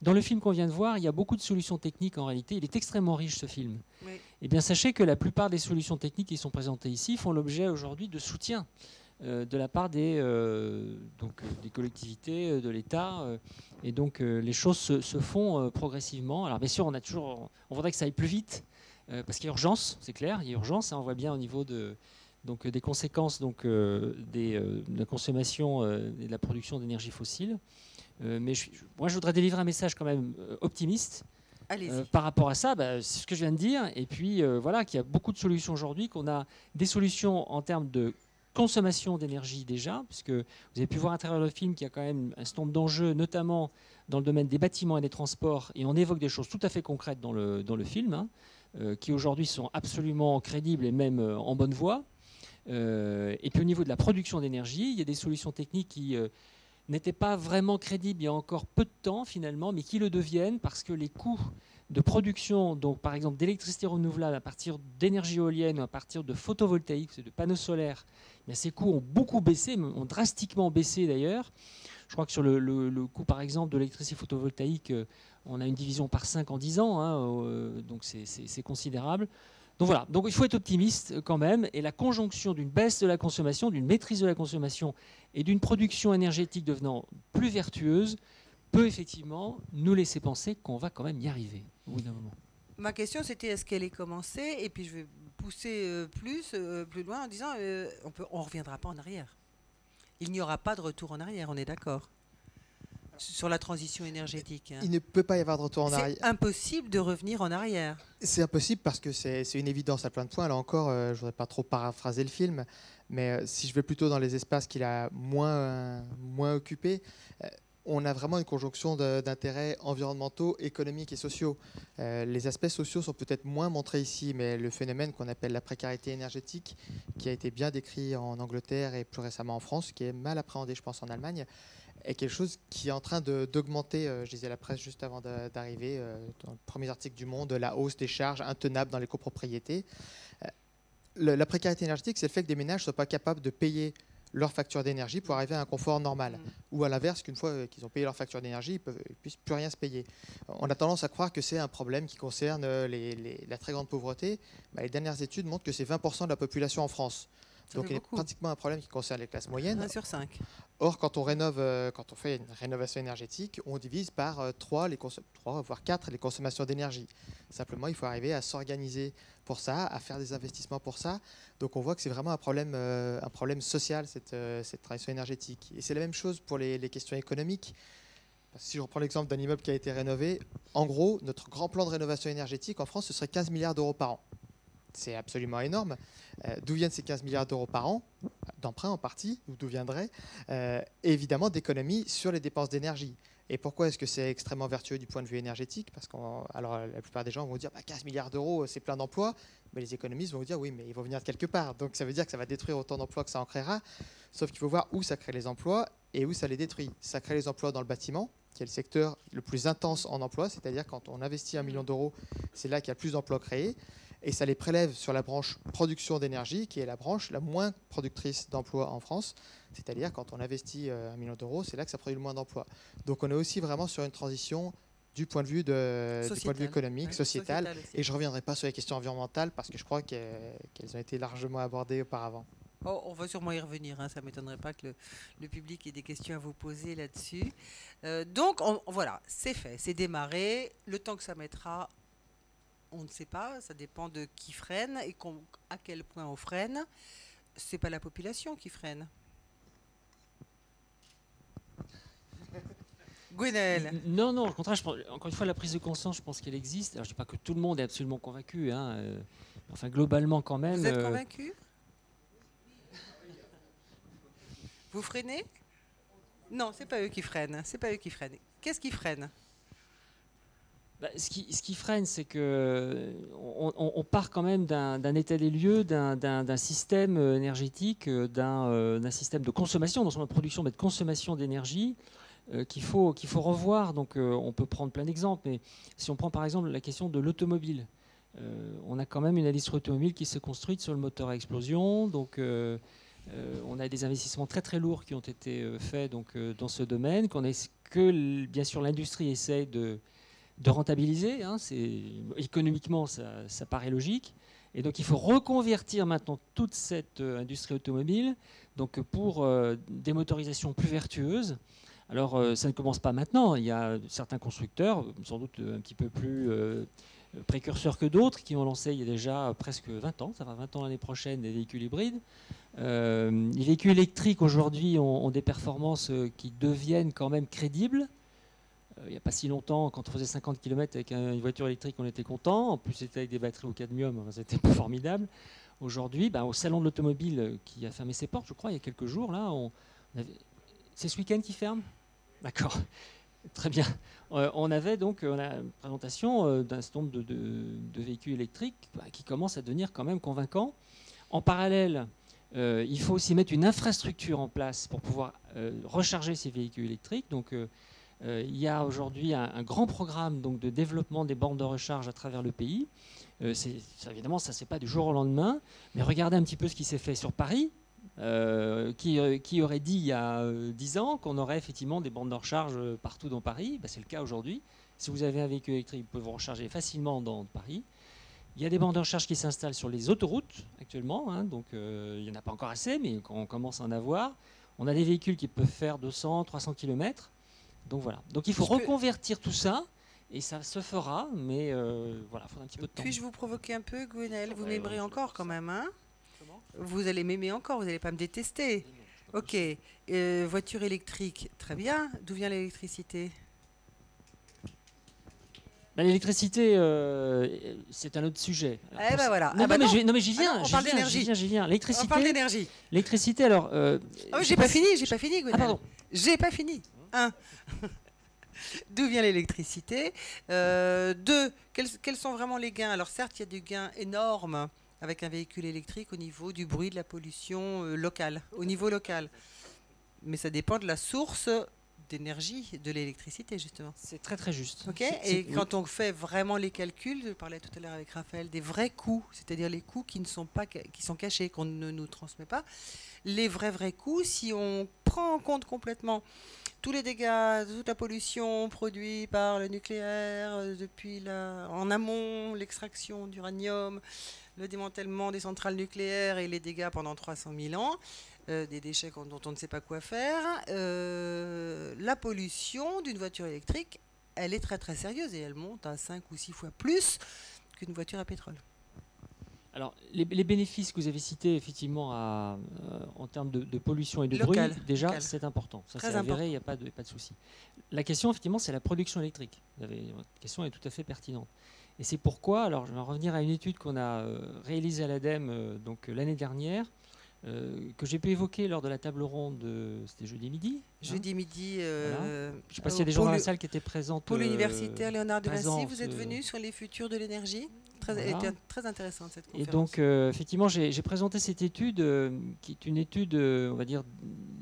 dans le film qu'on vient de voir, il y a beaucoup de solutions techniques en réalité. Il est extrêmement riche ce film. Oui. Eh bien, sachez que la plupart des solutions techniques qui sont présentées ici font l'objet aujourd'hui de soutien de la part des collectivités, de l'État. Et donc, les choses se font progressivement. Alors, bien sûr, on voudrait que ça aille plus vite, parce qu'il y a urgence, c'est clair, il y a urgence. Hein, on voit bien au niveau des conséquences de la consommation et de la production d'énergie fossile. Mais moi, je voudrais délivrer un message quand même optimiste. Par rapport à ça, c'est ce que je viens de dire. Et puis, voilà, qu'il y a beaucoup de solutions aujourd'hui, qu'on a des solutions en termes de consommation d'énergie déjà, puisque vous avez pu voir à travers le film qu'il y a quand même un certain nombre d'enjeux, notamment dans le domaine des bâtiments et des transports, et on évoque des choses tout à fait concrètes dans le film, hein, qui aujourd'hui sont absolument crédibles et même en bonne voie. Et puis au niveau de la production d'énergie, il y a des solutions techniques qui n'étaient pas vraiment crédibles il y a encore peu de temps finalement, mais qui le deviennent parce que les coûts de production, donc par exemple d'électricité renouvelable à partir d'énergie éolienne ou à partir de photovoltaïque, de panneaux solaires, eh ces coûts ont beaucoup baissé, ont drastiquement baissé d'ailleurs. Je crois que sur le coût par exemple de l'électricité photovoltaïque, on a une division par 5 en 10 ans, hein, donc c'est considérable. Donc voilà, donc il faut être optimiste quand même, et la conjonction d'une baisse de la consommation, d'une maîtrise de la consommation et d'une production énergétique devenant plus vertueuse peut effectivement nous laisser penser qu'on va quand même y arriver au bout d'un moment. Ma question c'était est-ce qu'elle est commencée, et puis je vais pousser plus loin en disant on ne reviendra pas en arrière. Il n'y aura pas de retour en arrière, on est d'accord sur la transition énergétique. Il ne peut pas y avoir de retour en arrière. C'est impossible de revenir en arrière. C'est impossible parce que c'est une évidence à plein de points. Là encore, je ne voudrais pas trop paraphraser le film, mais si je vais plutôt dans les espaces qu'il a moins occupés, on a vraiment une conjonction d'intérêts environnementaux, économiques et sociaux. Les aspects sociaux sont peut-être moins montrés ici, mais le phénomène qu'on appelle la précarité énergétique, qui a été bien décrit en Angleterre et plus récemment en France, qui est mal appréhendé, je pense, en Allemagne, est quelque chose qui est en train d'augmenter. Je disais à la presse juste avant d'arriver, dans le premier article du Monde, la hausse des charges intenables dans les copropriétés. La précarité énergétique, c'est le fait que des ménages ne soient pas capables de payer leur facture d'énergie pour arriver à un confort normal. Ou à l'inverse, qu'une fois qu'ils ont payé leur facture d'énergie, ils ne puissent plus rien se payer. On a tendance à croire que c'est un problème qui concerne la très grande pauvreté. Les dernières études montrent que c'est 20% de la population en France. Donc il est pratiquement un problème qui concerne les classes moyennes. 1 sur 5. Or, quand on fait une rénovation énergétique, on divise par 3, voire 4 les consommations d'énergie. Simplement, il faut arriver à s'organiser pour ça, à faire des investissements pour ça. Donc on voit que c'est vraiment un problème social, cette transition énergétique. Et c'est la même chose pour les questions économiques. Si je reprends l'exemple d'un immeuble qui a été rénové, en gros, notre grand plan de rénovation énergétique en France, ce serait 15 milliards d'euros par an. C'est absolument énorme. D'où viennent ces 15 milliards d'euros par an, d'emprunts en partie, ou d'où viendraient, et évidemment d'économies sur les dépenses d'énergie. Et pourquoi est-ce que c'est extrêmement vertueux du point de vue énergétique? Parce que la plupart des gens vont dire 15 milliards d'euros, c'est plein d'emplois. Mais les économistes vont vous dire oui, mais ils vont venir de quelque part. Donc ça veut dire que ça va détruire autant d'emplois que ça en créera. Sauf qu'il faut voir où ça crée les emplois et où ça les détruit. Ça crée les emplois dans le bâtiment, qui est le secteur le plus intense en emploi. C'est-à-dire quand on investit 1 million d'euros, c'est là qu'il y a le plus d'emplois créés. Et ça les prélève sur la branche production d'énergie, qui est la branche la moins productrice d'emplois en France. C'est-à-dire quand on investit 1 million d'euros, c'est là que ça produit le moins d'emplois. Donc on est aussi vraiment sur une transition du point de vue économique, sociétal. Et je ne reviendrai pas sur les questions environnementales parce que je crois qu'elles ont été largement abordées auparavant. Oh, on va sûrement y revenir, hein. Ça ne m'étonnerait pas que le public ait des questions à vous poser là-dessus. Donc voilà, c'est fait, c'est démarré. Le temps que ça mettra, on ne sait pas, ça dépend de qui freine et à quel point on freine. Ce n'est pas la population qui freine. Gwenaël. Non, au contraire, encore une fois, la prise de conscience, je pense qu'elle existe. Alors, je ne dis pas que tout le monde est absolument convaincu, hein, enfin, globalement quand même. Vous êtes convaincu? Vous freinez? Non, c'est pas eux qui freinent. C'est pas eux qui freinent. Qu'est-ce qui freine? Ce qui freine, c'est que on part quand même d'un état des lieux, d'un système énergétique, d'un système de consommation, non seulement de production, mais de consommation d'énergie, qu'il faut revoir. Donc on peut prendre plein d'exemples, mais si on prend par exemple la question de l'automobile, on a quand même une industrie automobile qui s'est construite sur le moteur à explosion, donc on a des investissements très très lourds qui ont été faits donc, dans ce domaine, que bien sûr l'industrie essaie de rentabiliser. Hein, économiquement, ça paraît logique. Et donc il faut reconvertir maintenant toute cette industrie automobile donc, pour des motorisations plus vertueuses. Alors ça ne commence pas maintenant. Il y a certains constructeurs, sans doute un petit peu plus précurseurs que d'autres, qui ont lancé il y a déjà presque 20 ans, ça va 20 ans l'année prochaine, des véhicules hybrides. Les véhicules électriques aujourd'hui ont des performances qui deviennent quand même crédibles. Il n'y a pas si longtemps, quand on faisait 50 km avec une voiture électrique, on était content. En plus, c'était avec des batteries au cadmium, c'était formidable. Aujourd'hui, au salon de l'automobile qui a fermé ses portes, je crois, il y a quelques jours, là, c'est ce week-end qui ferme ? D'accord, très bien. On avait donc une présentation d'un certain nombre de véhicules électriques qui commencent à devenir quand même convaincants. En parallèle, il faut aussi mettre une infrastructure en place pour pouvoir recharger ces véhicules électriques. Donc, il y a aujourd'hui un grand programme donc, de développement des bornes de recharge à travers le pays. Évidemment, ça ne se fait pas du jour au lendemain, mais regardez un petit peu ce qui s'est fait sur Paris. Qui aurait dit il y a 10 ans qu'on aurait effectivement des bornes de recharge partout dans Paris. C'est le cas aujourd'hui. Si vous avez un véhicule électrique, vous pouvez vous recharger facilement dans Paris. Il y a des bornes de recharge qui s'installent sur les autoroutes actuellement, hein, donc il n'y en a pas encore assez, mais on commence à en avoir. On a des véhicules qui peuvent faire 200, 300 km. Donc voilà. Donc il faut reconvertir tout ça, et ça se fera, mais voilà, il faudra un petit peu de temps. Puis-je vous provoquer un peu, Gwenaël? Vous m'aimerez encore quand même, hein? Vous allez m'aimer encore, vous n'allez pas me détester. Ok. Voiture électrique, très bien. D'où vient l'électricité? L'électricité, c'est un autre sujet. Eh ben voilà. Non, mais j'y viens. On parle d'énergie. L'électricité. On parle d'énergie. L'électricité, alors. J'ai pas fini, Gwenaël. Ah, pardon. J'ai pas fini. Un. D'où vient l'électricité? Deux. Quels sont vraiment les gains? Alors certes, il y a des gains énormes avec un véhicule électrique au niveau du bruit, de la pollution locale, au niveau local. Mais ça dépend de la source d'énergie de l'électricité, justement. C'est très très juste. Okay. Et quand on fait vraiment les calculs, je parlais tout à l'heure avec Raphaël, des vrais coûts, c'est-à-dire les coûts qui sont cachés, qu'on ne nous transmet pas, les vrais coûts, si on prend en compte complètement tous les dégâts, toute la pollution produite par le nucléaire, depuis en amont, l'extraction d'uranium, le démantèlement des centrales nucléaires et les dégâts pendant 300 000 ans, des déchets dont on ne sait pas quoi faire, la pollution d'une voiture électrique, elle est très très sérieuse et elle monte à 5 ou 6 fois plus qu'une voiture à pétrole. Alors, les bénéfices que vous avez cités, effectivement, en termes de pollution et de bruit, déjà, c'est important. Ça, c'est avéré, il n'y a pas de souci. La question, effectivement, c'est la production électrique. Votre question est tout à fait pertinente. Et c'est pourquoi, alors je vais revenir à une étude qu'on a réalisée à l'ADEME l'année dernière, que j'ai pu évoquer lors de la table ronde, c'était jeudi midi. Jeudi midi. Voilà. Je ne sais pas s'il y a des gens dans la salle qui étaient présents. Pôle universitaire Léonard de Vinci, vous êtes venu sur les futurs de l'énergie. Elle était très intéressante cette conférence. Et donc, effectivement, j'ai présenté cette étude, qui est une étude, on va dire,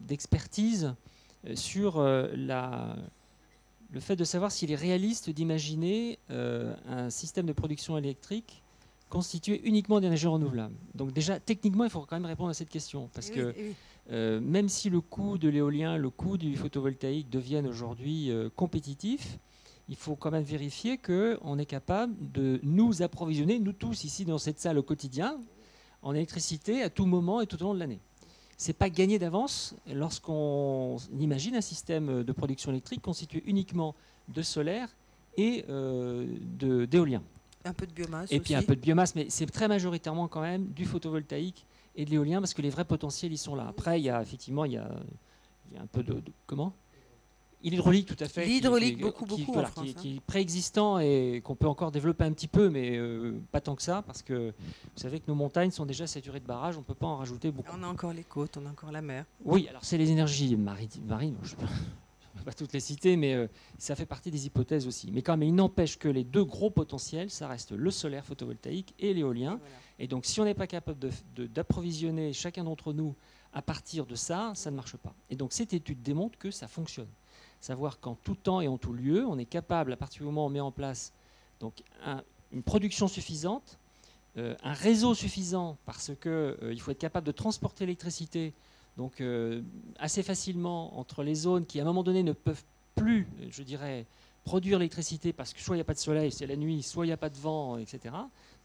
d'expertise sur le fait de savoir s'il est réaliste d'imaginer un système de production électrique constitué uniquement d'énergie renouvelable. Donc déjà, techniquement, il faut quand même répondre à cette question, parce que même si le coût de l'éolien, le coût du photovoltaïque deviennent aujourd'hui compétitifs, il faut quand même vérifier qu'on est capable de nous approvisionner, nous tous ici dans cette salle au quotidien, en électricité à tout moment et tout au long de l'année. Ce n'est pas gagné d'avance lorsqu'on imagine un système de production électrique constitué uniquement de solaire et d'éolien. Un peu de biomasse et puis aussi. Un peu de biomasse, mais c'est très majoritairement quand même du photovoltaïque et de l'éolien, parce que les vrais potentiels, ils sont là. Après, il y a effectivement il y a un peu de comment ? L'hydraulique, tout à fait. L'hydraulique, beaucoup voilà, en France. qui est préexistant et qu'on peut encore développer un petit peu, mais pas tant que ça, parce que vous savez que nos montagnes sont déjà saturées de barrages, on ne peut pas en rajouter beaucoup. On a encore les côtes, on a encore la mer. Oui, alors c'est les énergies marines, je ne vais pas toutes les citer, mais ça fait partie des hypothèses aussi. Mais quand même, il n'empêche que les deux gros potentiels, ça reste le solaire photovoltaïque et l'éolien. Voilà. Et donc, si on n'est pas capable d'approvisionner chacun d'entre nous à partir de ça, ça ne marche pas. Et donc, cette étude démontre que ça fonctionne. Savoir qu'en tout temps et en tout lieu, on est capable, à partir du moment où on met en place donc, une production suffisante, un réseau suffisant, parce qu'il faut être capable de transporter l'électricité donc, assez facilement entre les zones qui, à un moment donné, ne peuvent plus, je dirais, produire l'électricité parce que soit il n'y a pas de soleil, c'est la nuit, soit il n'y a pas de vent, etc.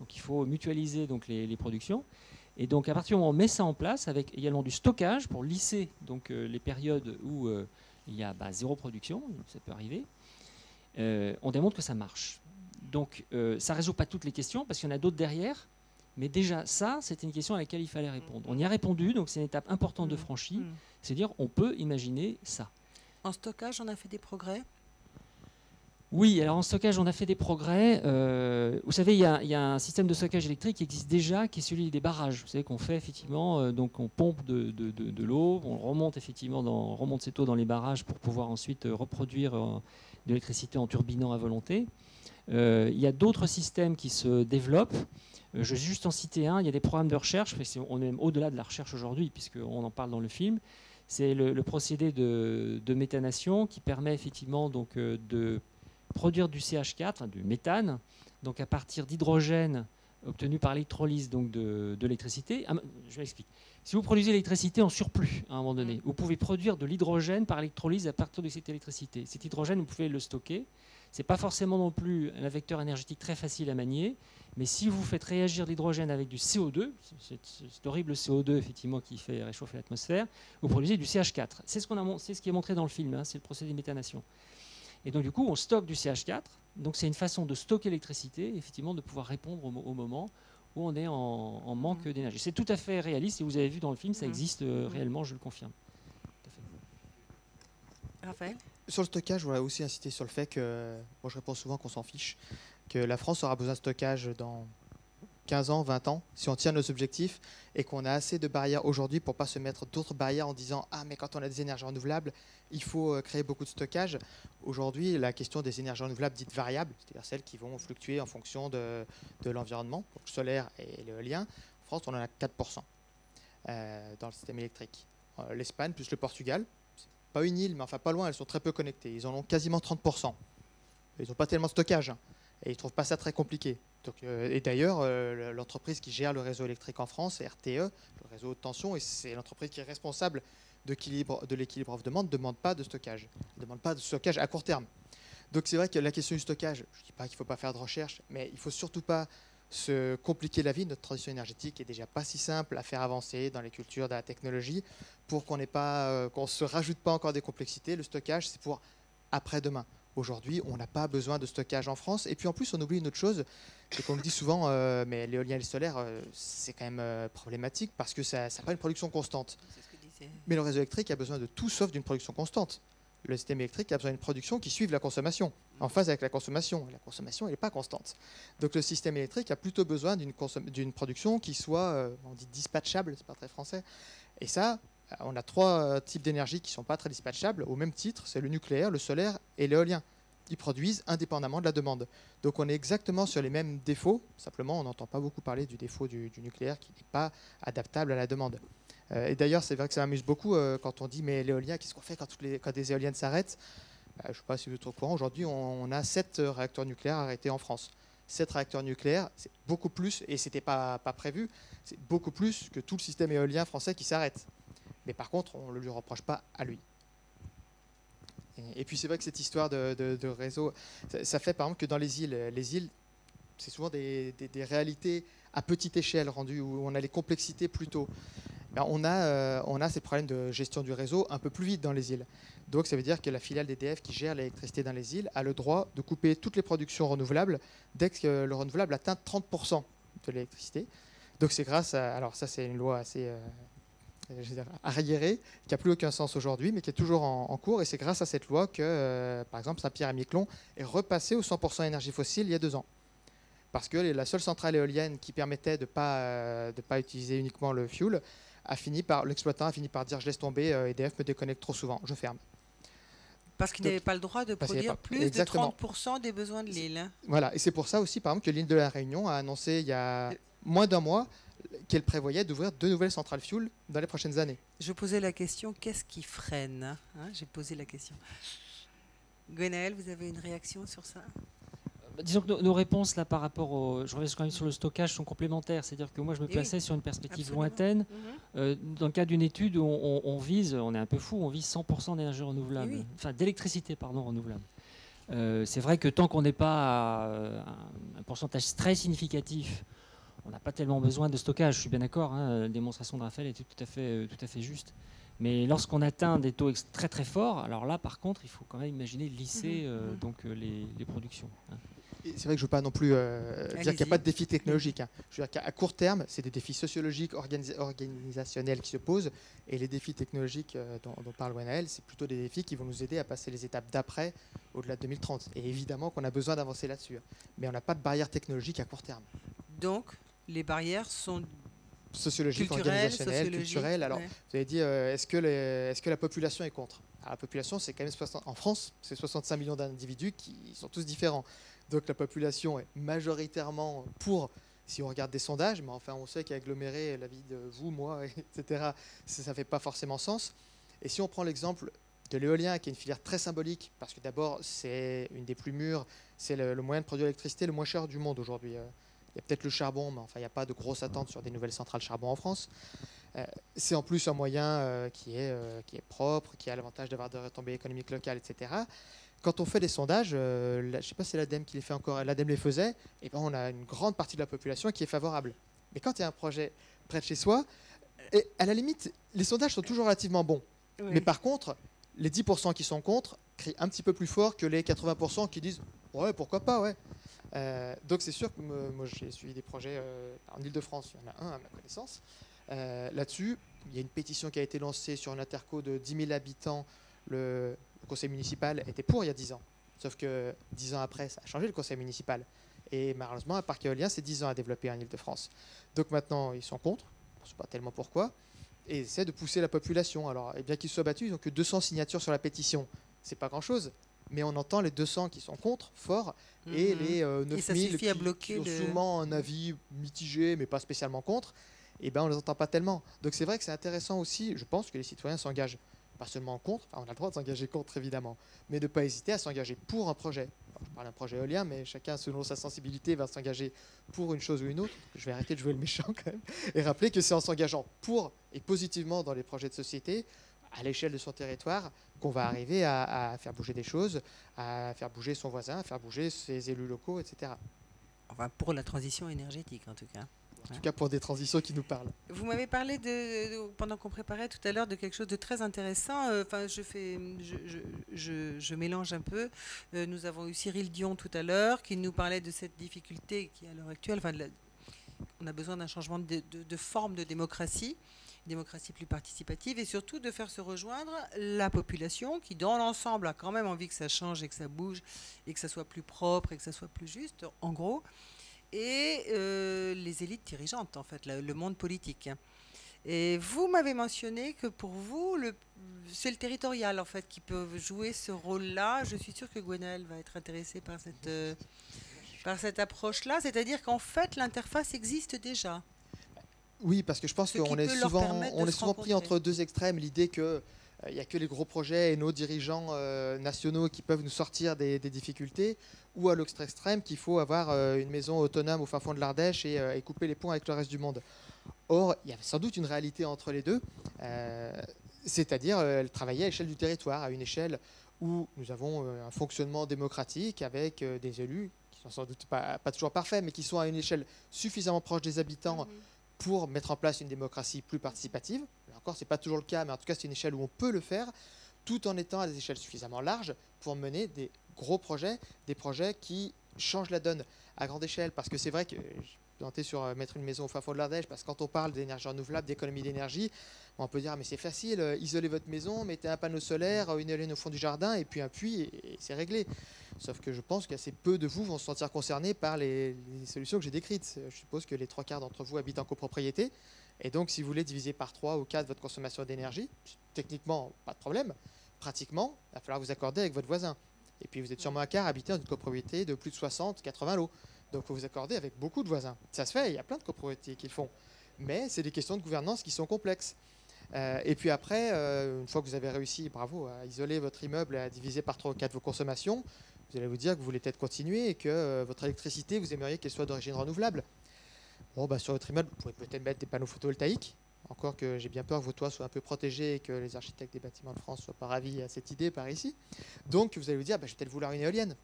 Donc il faut mutualiser donc, les productions. Et donc à partir du moment où on met ça en place, avec également du stockage pour lisser donc, les périodes où il y a zéro production, ça peut arriver, on démontre que ça marche. Donc ça ne résout pas toutes les questions parce qu'il y en a d'autres derrière. Mais déjà, ça, c'était une question à laquelle il fallait répondre. On y a répondu, donc c'est une étape importante de franchie. C'est-à-dire, on peut imaginer ça. En stockage, on a fait des progrès? Oui, alors en stockage, on a fait des progrès. Vous savez, il y a un système de stockage électrique qui existe déjà, qui est celui des barrages. Vous savez qu'on fait effectivement, donc on pompe de l'eau, on remonte effectivement, on remonte cette eau dans les barrages pour pouvoir ensuite reproduire de l'électricité en turbinant à volonté. Il y a d'autres systèmes qui se développent. Je vais juste en citer un. Il y a des programmes de recherche, mais on est même au-delà de la recherche aujourd'hui, puisqu'on en parle dans le film. C'est le procédé de méthanation qui permet effectivement donc, de produire du CH4, enfin, du méthane, donc à partir d'hydrogène obtenu par électrolyse donc de l'électricité. Je m'explique. Si vous produisez l'électricité en surplus à un moment donné, vous pouvez produire de l'hydrogène par électrolyse à partir de cette électricité. Cet hydrogène, vous pouvez le stocker. Ce n'est pas forcément non plus un vecteur énergétique très facile à manier, mais si vous faites réagir l'hydrogène avec du CO2, cet horrible CO2 effectivement qui fait réchauffer l'atmosphère, vous produisez du CH4. C'est ce qui est montré dans le film, hein, c'est le procédé de méthanation. Et donc du coup, on stocke du CH4, donc c'est une façon de stocker l'électricité, effectivement de pouvoir répondre au moment où on est en manque d'énergie. C'est tout à fait réaliste, et vous avez vu dans le film, ça existe réellement, je le confirme. Tout à fait. Raphaël ? Sur le stockage, je voudrais aussi insister sur le fait que, moi je réponds souvent qu'on s'en fiche, que la France aura besoin de stockage dans 15 ans, 20 ans, si on tient nos objectifs, et qu'on a assez de barrières aujourd'hui pour ne pas se mettre d'autres barrières en disant « Ah, mais quand on a des énergies renouvelables, il faut créer beaucoup de stockage ». Aujourd'hui, la question des énergies renouvelables dites variables, c'est-à-dire celles qui vont fluctuer en fonction de l'environnement, donc solaire et l'éolien, en France, on en a 4% dans le système électrique. L'Espagne plus le Portugal, pas une île, mais enfin pas loin, elles sont très peu connectées. Ils en ont quasiment 30%. Ils n'ont pas tellement de stockage, hein, et ils ne trouvent pas ça très compliqué. Donc, et d'ailleurs, l'entreprise qui gère le réseau électrique en France, c'est RTE, le réseau haute tension, et c'est l'entreprise qui est responsable de l'équilibre offre-demande, ne demande pas de stockage. Ne demande pas de stockage à court terme. Donc c'est vrai que la question du stockage, je ne dis pas qu'il ne faut pas faire de recherche, mais il ne faut surtout pas se compliquer la vie. Notre transition énergétique est déjà pas si simple à faire avancer dans les cultures, dans la technologie, pour qu'on ne se rajoute pas encore des complexités. Le stockage, c'est pour après-demain. Aujourd'hui, on n'a pas besoin de stockage en France. Et puis en plus, on oublie une autre chose, c'est qu'on le dit souvent, mais l'éolien et le solaire, c'est quand même problématique parce que ça n'a pas une production constante. Mais le réseau électrique a besoin de tout sauf d'une production constante. Le système électrique a besoin d'une production qui suive la consommation, en phase avec la consommation. La consommation, elle n'est pas constante. Donc le système électrique a plutôt besoin d'une production qui soit, on dit dispatchable, c'est pas très français. Et ça, on a 3 types d'énergie qui ne sont pas très dispatchables. Au même titre, c'est le nucléaire, le solaire et l'éolien. Ils produisent indépendamment de la demande. Donc on est exactement sur les mêmes défauts. Simplement, on n'entend pas beaucoup parler du défaut du nucléaire qui n'est pas adaptable à la demande. Et d'ailleurs, c'est vrai que ça m'amuse beaucoup quand on dit mais l'éolien, qu'est-ce qu'on fait quand des éoliennes s'arrêtent? Je ne sais pas si vous êtes au courant. Aujourd'hui, on a 7 réacteurs nucléaires arrêtés en France. 7 réacteurs nucléaires, c'est beaucoup plus, et ce n'était pas prévu, c'est beaucoup plus que tout le système éolien français qui s'arrête. Mais par contre, on ne lui reproche pas à lui. Et puis c'est vrai que cette histoire de réseau, ça fait par exemple que dans les îles, c'est souvent des réalités à petite échelle rendues, où on a les complexités plus tôt. Ben, on a ces problèmes de gestion du réseau un peu plus vite dans les îles. Donc ça veut dire que la filiale d'EDF qui gère l'électricité dans les îles a le droit de couper toutes les productions renouvelables dès que le renouvelable atteint 30% de l'électricité. Donc c'est grâce à... Alors ça c'est une loi assez... arriérée, qui n'a plus aucun sens aujourd'hui, mais qui est toujours en cours. Et c'est grâce à cette loi que, par exemple, Saint-Pierre-et-Miquelon est repassé au 100% énergie fossile il y a 2 ans. Parce que la seule centrale éolienne qui permettait de ne pas utiliser uniquement le fuel, l'exploitant a fini par dire « je laisse tomber, EDF me déconnecte trop souvent, je ferme ». Parce qu'il n'avait pas le droit de produire plus exactement. de 30% des besoins de l'île. Voilà, et c'est pour ça aussi, par exemple, que l'île de la Réunion a annoncé il y a moins d'1 mois qu'elle prévoyait d'ouvrir 2 nouvelles centrales fuel dans les prochaines années. Je posais la question, qu'est-ce qui freine, hein? J'ai posé la question. Gwenaël, vous avez une réaction sur ça? Disons que nos réponses là par rapport au, je reviens quand même sur le stockage, sont complémentaires. C'est-à-dire que moi je me Oui, plaçais sur une perspective absolument. lointaine. Mhm. Dans le cadre d'une étude, on vise, on est un peu fou, on vise 100% d'énergie renouvelable, Oui. enfin d'électricité pardon renouvelable. C'est vrai que tant qu'on n'est pas à un pourcentage très significatif, on n'a pas tellement besoin de stockage. Je suis bien d'accord. Hein, la démonstration de Raphaël était tout à fait juste. Mais lorsqu'on atteint des taux très très forts, alors là, par contre, il faut quand même imaginer lisser les productions. Hein. Et c'est vrai que je ne veux pas non plus dire qu'il n'y a pas de défi technologique. Hein. Je veux dire qu'à court terme, c'est des défis sociologiques, organisationnels qui se posent. Et les défis technologiques dont parle Gwenaëlle, c'est plutôt des défis qui vont nous aider à passer les étapes d'après, au-delà de 2030. Et évidemment qu'on a besoin d'avancer là-dessus. Mais on n'a pas de barrière technologique à court terme. Donc, les barrières sont Sociologiques, culturelles, organisationnelles, culturelles. Alors, ouais. vous avez dit, est-ce que la population est contre? Alors, la population, c'est quand même en France, c'est 65 millions d'individus qui sont tous différents. Donc la population est majoritairement pour, si on regarde des sondages, mais enfin on sait qu'agglomérer la vie de vous, moi, etc., ça ne fait pas forcément sens. Et si on prend l'exemple de l'éolien, qui est une filière très symbolique, parce que d'abord c'est une des plus mûres, c'est le moyen de produire l'électricité le moins cher du monde aujourd'hui. Il y a peut-être le charbon, mais enfin il n'y a pas de grosse attente sur des nouvelles centrales charbon en France. C'est en plus un moyen qui est propre, qui a l'avantage d'avoir des retombées économiques locales, etc. Quand on fait des sondages, je ne sais pas si c'est l'ADEME qui les fait encore, l'ADEME les faisait, et ben on a une grande partie de la population qui est favorable. Mais quand il y a un projet près de chez soi, et à la limite, les sondages sont toujours relativement bons. Oui. Mais par contre, les 10% qui sont contre crient un petit peu plus fort que les 80% qui disent « ouais, pourquoi pas, ouais ». Donc c'est sûr que moi j'ai suivi des projets en Ile-de-France, il y en a un à ma connaissance. Là-dessus, il y a une pétition qui a été lancée sur un interco de 10 000 habitants. Le conseil municipal était pour il y a 10 ans. Sauf que 10 ans après, ça a changé le conseil municipal. Et malheureusement, un parc éolien, c'est 10 ans à développer en Ile-de-France. Donc maintenant, ils sont contre. Je ne sais pas tellement pourquoi. Et ils essaient de pousser la population. Alors, bien qu'ils soient battus, ils n'ont que 200 signatures sur la pétition. C'est pas grand-chose. Mais on entend les 200 qui sont contre, fort, et les 9000 qui ont souvent un avis mitigé, mais pas spécialement contre. Et ben on ne les entend pas tellement. Donc c'est vrai que c'est intéressant aussi, je pense que les citoyens s'engagent pas seulement contre, enfin on a le droit de s'engager contre évidemment, mais de ne pas hésiter à s'engager pour un projet. Alors, je parle d'un projet éolien, mais chacun selon sa sensibilité va s'engager pour une chose ou une autre. Je vais arrêter de jouer le méchant quand même, et rappeler que c'est en s'engageant pour et positivement dans les projets de société, à l'échelle de son territoire, qu'on va arriver à faire bouger des choses, à faire bouger son voisin, à faire bouger ses élus locaux, etc. Enfin, pour la transition énergétique en tout cas. En tout cas pour des transitions qui nous parlent. Vous m'avez parlé pendant qu'on préparait tout à l'heure de quelque chose de très intéressant. Enfin, je mélange un peu. Nous avons eu Cyril Dion tout à l'heure qui nous parlait de cette difficulté qui à l'heure actuelle, enfin, on a besoin d'un changement de forme de démocratie plus participative et surtout de faire se rejoindre la population qui dans l'ensemble a quand même envie que ça change et que ça bouge et que ça soit plus propre et que ça soit plus juste, en gros. Et les élites dirigeantes, en fait, le monde politique. Et vous m'avez mentionné que pour vous, c'est le territorial, en fait, qui peut jouer ce rôle-là. Je suis sûre que Gwenaëlle va être intéressée par cette approche-là. C'est-à-dire qu'en fait, l'interface existe déjà. Oui, parce que je pense qu'on est souvent pris entre deux extrêmes. L'idée que il n'y a que les gros projets et nos dirigeants nationaux qui peuvent nous sortir des difficultés, ou à l'autre extrême qu'il faut avoir une maison autonome au fin fond de l'Ardèche et couper les ponts avec le reste du monde. Or, il y a sans doute une réalité entre les deux, c'est-à-dire travailler à l'échelle du territoire, à une échelle où nous avons un fonctionnement démocratique avec des élus qui sont sans doute pas toujours parfaits, mais qui sont à une échelle suffisamment proche des habitants pour mettre en place une démocratie plus participative. Là encore, ce n'est pas toujours le cas, mais en tout cas, c'est une échelle où on peut le faire, tout en étant à des échelles suffisamment larges pour mener des gros projets, des projets qui changent la donne à grande échelle. Parce que c'est vrai que je présentais sur mettre une maison au fin fond de l'Ardèche, parce que quand on parle d'énergie renouvelable, d'économie d'énergie, on peut dire, ah, mais c'est facile, isolez votre maison, mettez un panneau solaire, une éolienne au fond du jardin, et puis un puits, et c'est réglé. Sauf que je pense qu'assez peu de vous vont se sentir concernés par les solutions que j'ai décrites. Je suppose que les 3/4 d'entre vous habitent en copropriété. Et donc, si vous voulez diviser par 3 ou 4 votre consommation d'énergie, techniquement, pas de problème. Pratiquement, il va falloir vous accorder avec votre voisin. Et puis, vous êtes sûrement un quart habité dans une copropriété de plus de 60, 80 lots. Donc, il faut vous accorder avec beaucoup de voisins. Ça se fait, il y a plein de copropriétés qui le font. Mais c'est des questions de gouvernance qui sont complexes. Et puis après, une fois que vous avez réussi, bravo, à isoler votre immeuble et à diviser par 3 ou 4 vos consommations, Vous allez vous dire que vous voulez peut-être continuer et que votre électricité, vous aimeriez qu'elle soit d'origine renouvelable. Bon, bah, sur votre immeuble, vous pouvez peut-être mettre des panneaux photovoltaïques. Encore que j'ai bien peur que vos toits soient un peu protégés et que les architectes des bâtiments de France ne soient pas ravis à cette idée par ici. Donc vous allez vous dire, bah, je vais peut-être vouloir une éolienne.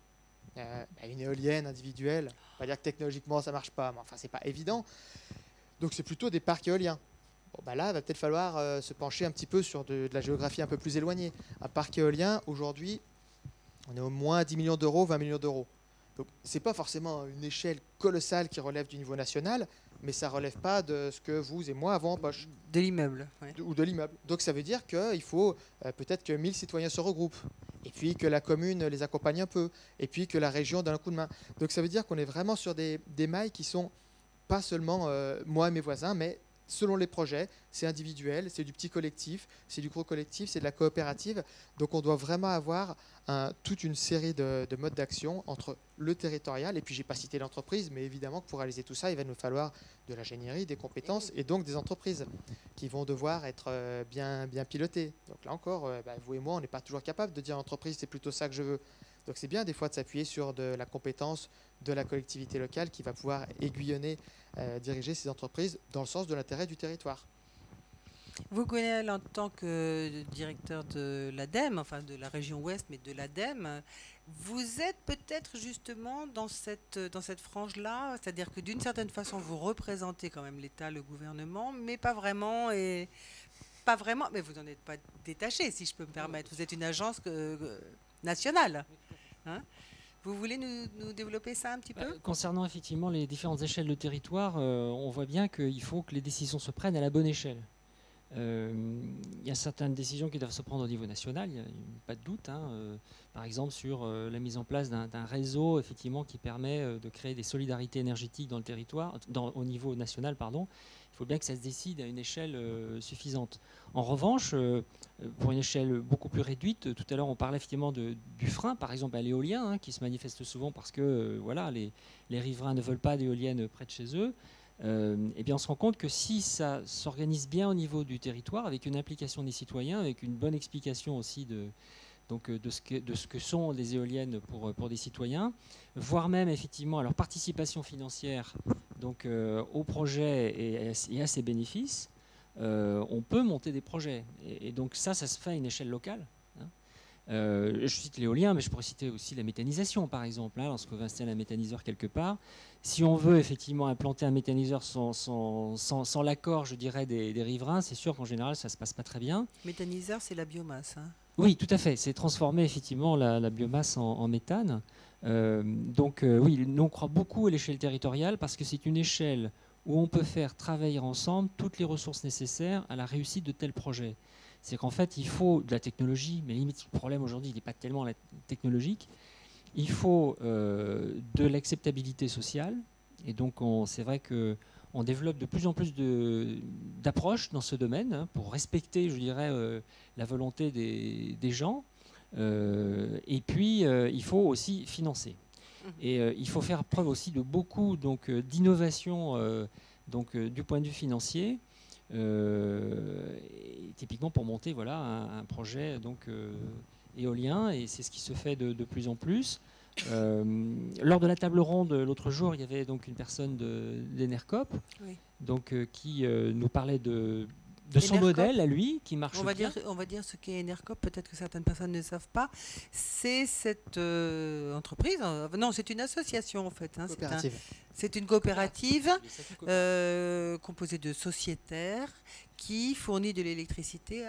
Une éolienne individuelle, on va pas dire que technologiquement ça ne marche pas, mais enfin c'est pas évident. Donc c'est plutôt des parcs éoliens. Bon, bah là, il va peut-être falloir se pencher un petit peu sur de la géographie un peu plus éloignée. Un parc éolien, aujourd'hui, on est au moins 10 millions d'euros, 20 millions d'euros. Donc ce n'est pas forcément une échelle colossale qui relève du niveau national, mais ça ne relève pas de ce que vous et moi avons en poche. De l'immeuble. Ouais. Ou de l'immeuble. Donc ça veut dire qu'il faut peut-être que 1000 citoyens se regroupent, et puis que la commune les accompagne un peu, et puis que la région donne un coup de main. Donc ça veut dire qu'on est vraiment sur des mailles qui sont pas seulement moi et mes voisins, mais selon les projets, c'est individuel, c'est du petit collectif, c'est du gros collectif, c'est de la coopérative. Donc on doit vraiment avoir toute une série de modes d'action entre le territorial, et puis j'ai pas cité l'entreprise, mais évidemment que pour réaliser tout ça, il va nous falloir de l'ingénierie, des compétences, et donc des entreprises qui vont devoir être bien pilotées. Donc là encore, vous et moi, on n'est pas toujours capable de dire à l'entreprise, c'est plutôt ça que je veux. Donc c'est bien des fois de s'appuyer sur de la compétence de la collectivité locale qui va pouvoir aiguillonner, diriger ces entreprises dans le sens de l'intérêt du territoire. Vous connaissez en tant que directeur de l'ADEME, enfin de la région Ouest, mais de l'ADEME, vous êtes peut-être justement dans cette frange-là, c'est-à-dire que d'une certaine façon, vous représentez quand même l'État, le gouvernement, mais pas vraiment, mais vous n'en êtes pas détaché, si je peux me permettre. Vous êtes une agence nationale. Hein? Vous voulez nous développer ça un petit peu ? Concernant effectivement les différentes échelles de territoire, on voit bien qu'il faut que les décisions se prennent à la bonne échelle. Il y a certaines décisions qui doivent se prendre au niveau national, il n'y a pas de doute. Par exemple sur la mise en place d'un réseau effectivement, qui permet de créer des solidarités énergétiques dans le territoire, au niveau national, pardon. Il faut bien que ça se décide à une échelle suffisante. En revanche, pour une échelle beaucoup plus réduite, tout à l'heure on parlait effectivement du frein, par exemple à l'éolien, qui se manifeste souvent parce que voilà, les riverains ne veulent pas d'éoliennes près de chez eux. Eh bien on se rend compte que si ça s'organise bien au niveau du territoire, avec une implication des citoyens, avec une bonne explication aussi de ce que sont les éoliennes pour des citoyens, voire même effectivement à leur participation financière donc, au projet et à ses bénéfices, on peut monter des projets. Et donc ça se fait à une échelle locale. Je cite l'éolien, mais je pourrais citer aussi la méthanisation, par exemple. Lorsqu'on va installer un méthaniseur quelque part, si on veut effectivement implanter un méthaniseur sans l'accord, je dirais, des riverains, c'est sûr qu'en général, ça ne se passe pas très bien. Méthaniseur, c'est la biomasse. Oui, tout à fait. C'est transformer effectivement la biomasse en méthane. Oui, nous on croit beaucoup à l'échelle territoriale parce que c'est une échelle où on peut faire travailler ensemble toutes les ressources nécessaires à la réussite de tels projets. C'est qu'en fait, il faut de la technologie, mais limite, le problème aujourd'hui, il n'est pas tellement technologique. Il faut de l'acceptabilité sociale. Et donc, c'est vrai qu'on développe de plus en plus d'approches dans ce domaine pour respecter, je dirais, la volonté des gens. Et puis, il faut aussi financer. Et il faut faire preuve aussi de beaucoup d'innovation du point de vue financier. Typiquement pour monter voilà, un projet éolien, et c'est ce qui se fait de plus en plus. Lors de la table ronde l'autre jour, il y avait donc une personne d'Enercop qui nous parlait de son modèle à lui, qui marche bien. On va dire ce qu'est Enercop, peut-être que certaines personnes ne savent pas. C'est cette entreprise, non, c'est une association en fait. C'est une coopérative composée de sociétaires qui fournit de l'électricité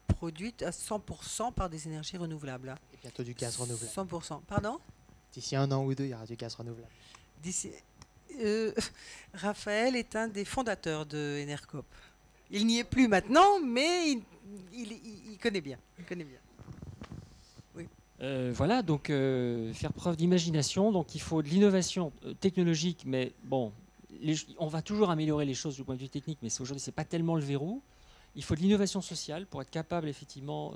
produite à 100% par des énergies renouvelables. Et bientôt du gaz renouvelable. 100%. Pardon ? D'ici 1 an ou 2, il y aura du gaz renouvelable. Raphaël est un des fondateurs de Enercop. Il n'y est plus maintenant, mais il connaît bien. Il connaît bien. Oui. Voilà, donc faire preuve d'imagination. Donc il faut de l'innovation technologique, mais bon, on va toujours améliorer les choses du point de vue technique, mais aujourd'hui c'est pas tellement le verrou. Il faut de l'innovation sociale pour être capable effectivement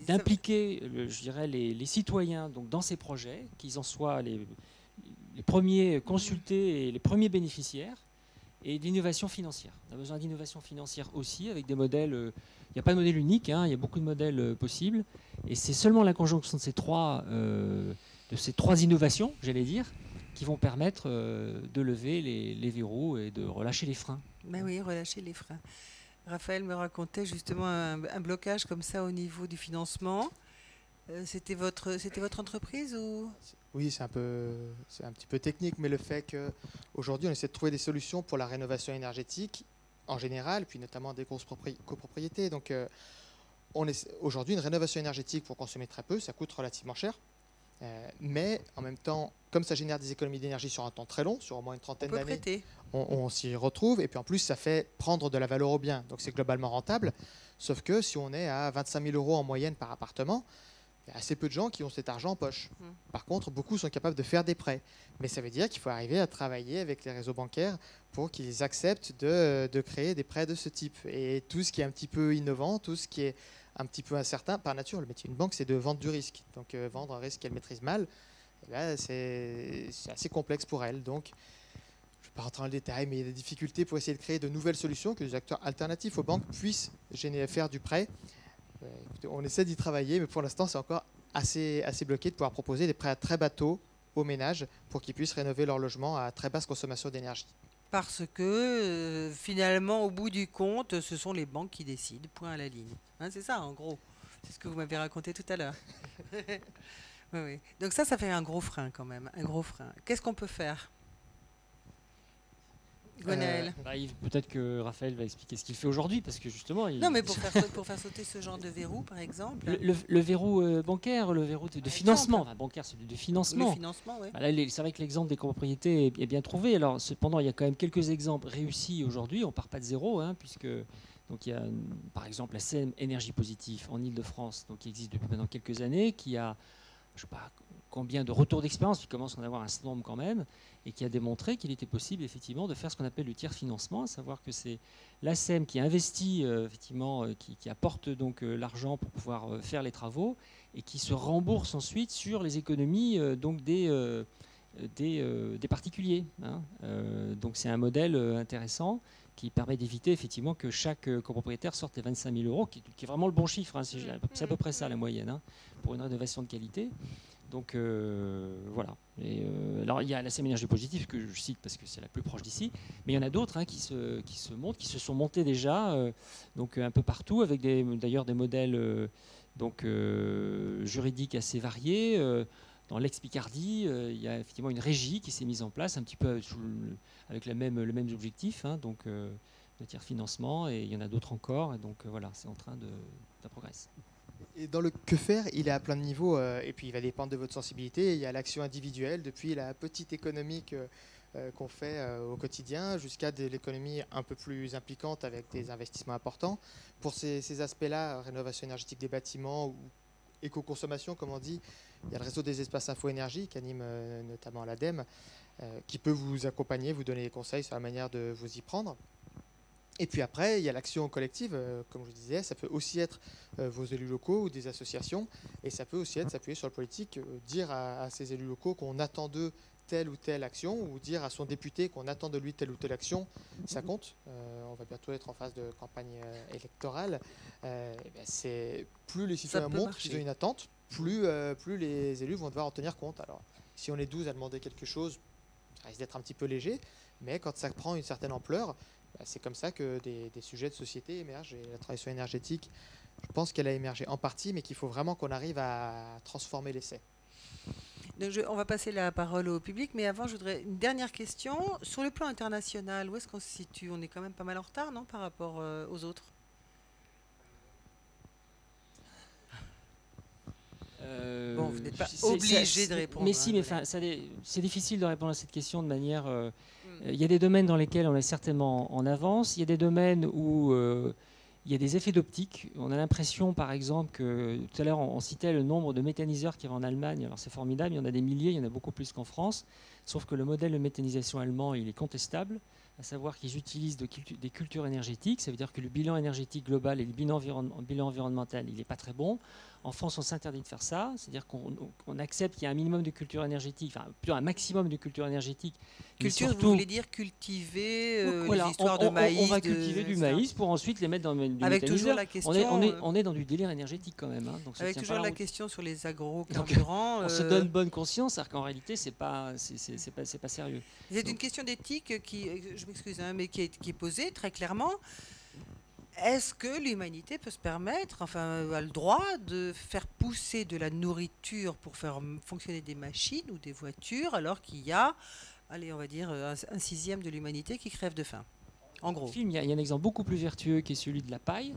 d'impliquer, je dirais, les citoyens donc dans ces projets, qu'ils en soient les premiers consultés et les premiers bénéficiaires. et d'innovation financière. On a besoin d'innovation financière aussi, avec des modèles. Il n'y a pas de modèle unique, hein, il y a beaucoup de modèles possibles. Et c'est seulement la conjonction de ces trois innovations, j'allais dire, qui vont permettre de lever les verrous et de relâcher les freins. Ben oui, relâcher les freins. Raphaël me racontait justement un blocage comme ça au niveau du financement. C'était votre entreprise ou... Oui, c'est un petit peu technique, mais le fait qu'aujourd'hui, on essaie de trouver des solutions pour la rénovation énergétique en général, puis notamment des grosses copropriétés. Donc, aujourd'hui, une rénovation énergétique pour consommer très peu, ça coûte relativement cher. Mais en même temps, comme ça génère des économies d'énergie sur un temps très long, sur au moins une trentaine d'années, on s'y retrouve. Et puis en plus, ça fait prendre de la valeur au bien. Donc c'est globalement rentable. Sauf que si on est à 25 000 € en moyenne par appartement, il y a assez peu de gens qui ont cet argent en poche. Par contre, beaucoup sont capables de faire des prêts. Mais ça veut dire qu'il faut arriver à travailler avec les réseaux bancaires pour qu'ils acceptent de créer des prêts de ce type. Et tout ce qui est un petit peu innovant, tout ce qui est un petit peu incertain, par nature, le métier d'une banque, c'est de vendre du risque. Donc vendre un risque qu'elle maîtrise mal, là, c'est assez complexe pour elle. Donc, je ne vais pas rentrer dans le détail, mais il y a des difficultés pour essayer de créer de nouvelles solutions, que les acteurs alternatifs aux banques puissent faire du prêt. Écoutez, on essaie d'y travailler, mais pour l'instant, c'est encore assez bloqué de pouvoir proposer des prêts à très bas taux aux ménages pour qu'ils puissent rénover leur logement à très basse consommation d'énergie. Parce que finalement, au bout du compte, ce sont les banques qui décident, point à la ligne. Hein, c'est ça, en gros. C'est ce que vous m'avez raconté tout à l'heure. Oui, oui. Donc ça fait un gros frein quand même, un gros frein. Qu'est-ce qu'on peut faire, Gwenaël? Peut-être que Raphaël va expliquer ce qu'il fait aujourd'hui, parce que justement... Non, mais pour faire sauter ce genre de verrou, par exemple. Le verrou bancaire, le verrou de financement. Enfin, bancaire, c'est de financement. Le financement, oui. C'est vrai que l'exemple des copropriétés est bien trouvé. Alors, cependant, il y a quand même quelques exemples réussis aujourd'hui. On ne part pas de zéro, hein, puisque... Donc, il y a, par exemple, la CEM Énergie Positive en Ile-de-France, qui existe depuis maintenant quelques années, qui a, je ne sais pas combien de retours d'expérience, il commence à en avoir un certain nombre quand même, et qui a démontré qu'il était possible effectivement de faire ce qu'on appelle le tiers financement, à savoir que c'est l'ACEM qui investit effectivement, qui apporte donc l'argent pour pouvoir faire les travaux et qui se rembourse ensuite sur les économies donc des particuliers. Hein. Donc c'est un modèle intéressant qui permet d'éviter effectivement que chaque copropriétaire sorte les 25 000 €, qui est vraiment le bon chiffre. Hein. C'est à peu près ça la moyenne, hein, pour une rénovation de qualité. Donc voilà. Alors il y a la CEM Énergie Positive que je cite parce que c'est la plus proche d'ici, mais il y en a d'autres, hein, qui se sont montés déjà donc un peu partout avec d'ailleurs des modèles juridiques assez variés. Dans l'ex-Picardie, il y a effectivement une régie qui s'est mise en place un petit peu avec le même objectif, hein, donc le tiers financement, et il y en a d'autres encore, et donc voilà, c'est en train de progresser. Et dans le que faire, il est à plein de niveaux, et puis il va dépendre de votre sensibilité. Il y a l'action individuelle, depuis la petite économique qu'on fait au quotidien, jusqu'à de l'économie un peu plus impliquante avec des investissements importants. Pour ces aspects-là, rénovation énergétique des bâtiments ou éco-consommation, comme on dit, il y a le réseau des espaces info-énergie qui anime notamment l'ADEME, qui peut vous accompagner, vous donner des conseils sur la manière de vous y prendre. Et puis après, il y a l'action collective, comme je disais, ça peut aussi être vos élus locaux ou des associations, et ça peut aussi être s'appuyer sur le politique, dire à ces élus locaux qu'on attend d'eux telle ou telle action, ou dire à son député qu'on attend de lui telle ou telle action, ça compte. On va bientôt être en phase de campagne électorale. C'est plus les citoyens montrent qu'ils ont une attente, plus les élus vont devoir en tenir compte. Alors, si on est 12 à demander quelque chose, ça risque d'être un petit peu léger, mais quand ça prend une certaine ampleur, c'est comme ça que des sujets de société émergent. Et la transition énergétique, je pense qu'elle a émergé en partie, mais qu'il faut vraiment qu'on arrive à transformer l'essai. On va passer la parole au public, mais avant, je voudrais une dernière question. Sur le plan international, où est-ce qu'on se situe? On est quand même pas mal en retard, non, par rapport aux autres? Bon, vous n'êtes pas obligé de répondre. Mais si, mais c'est difficile de répondre à cette question de manière... Il y a des domaines dans lesquels on est certainement en avance. Il y a des domaines où il y a des effets d'optique. On a l'impression, par exemple, que tout à l'heure, on citait le nombre de méthaniseurs qu'il y avait en Allemagne. Alors c'est formidable, il y en a des milliers, il y en a beaucoup plus qu'en France. Sauf que le modèle de méthanisation allemand, il est contestable, à savoir qu'ils utilisent des cultures énergétiques. Ça veut dire que le bilan énergétique global et le bilan environnemental, il n'est pas très bon. En France, on s'interdit de faire ça, c'est-à-dire qu'on accepte qu'il y a un minimum de culture énergétique, enfin plutôt un maximum de culture énergétique. Culture, surtout, vous voulez dire cultiver voilà, les histoires de maïs. On va cultiver du maïs pour ensuite les mettre dans du avec toujours méthaniseur. la question. On est dans du délire énergétique quand même. Hein, donc avec toujours la question sur les agrocarburants. On se donne bonne conscience, alors qu'en réalité, c'est pas sérieux. C'est une question d'éthique qui, je m'excuse, hein, mais qui est posée très clairement. Est-ce que l'humanité peut se permettre, enfin, a le droit de faire pousser de la nourriture pour faire fonctionner des machines ou des voitures, alors qu'il y a, allez, on va dire, un sixième de l'humanité qui crève de faim, en gros. Il y a un exemple beaucoup plus vertueux qui est celui de la paille.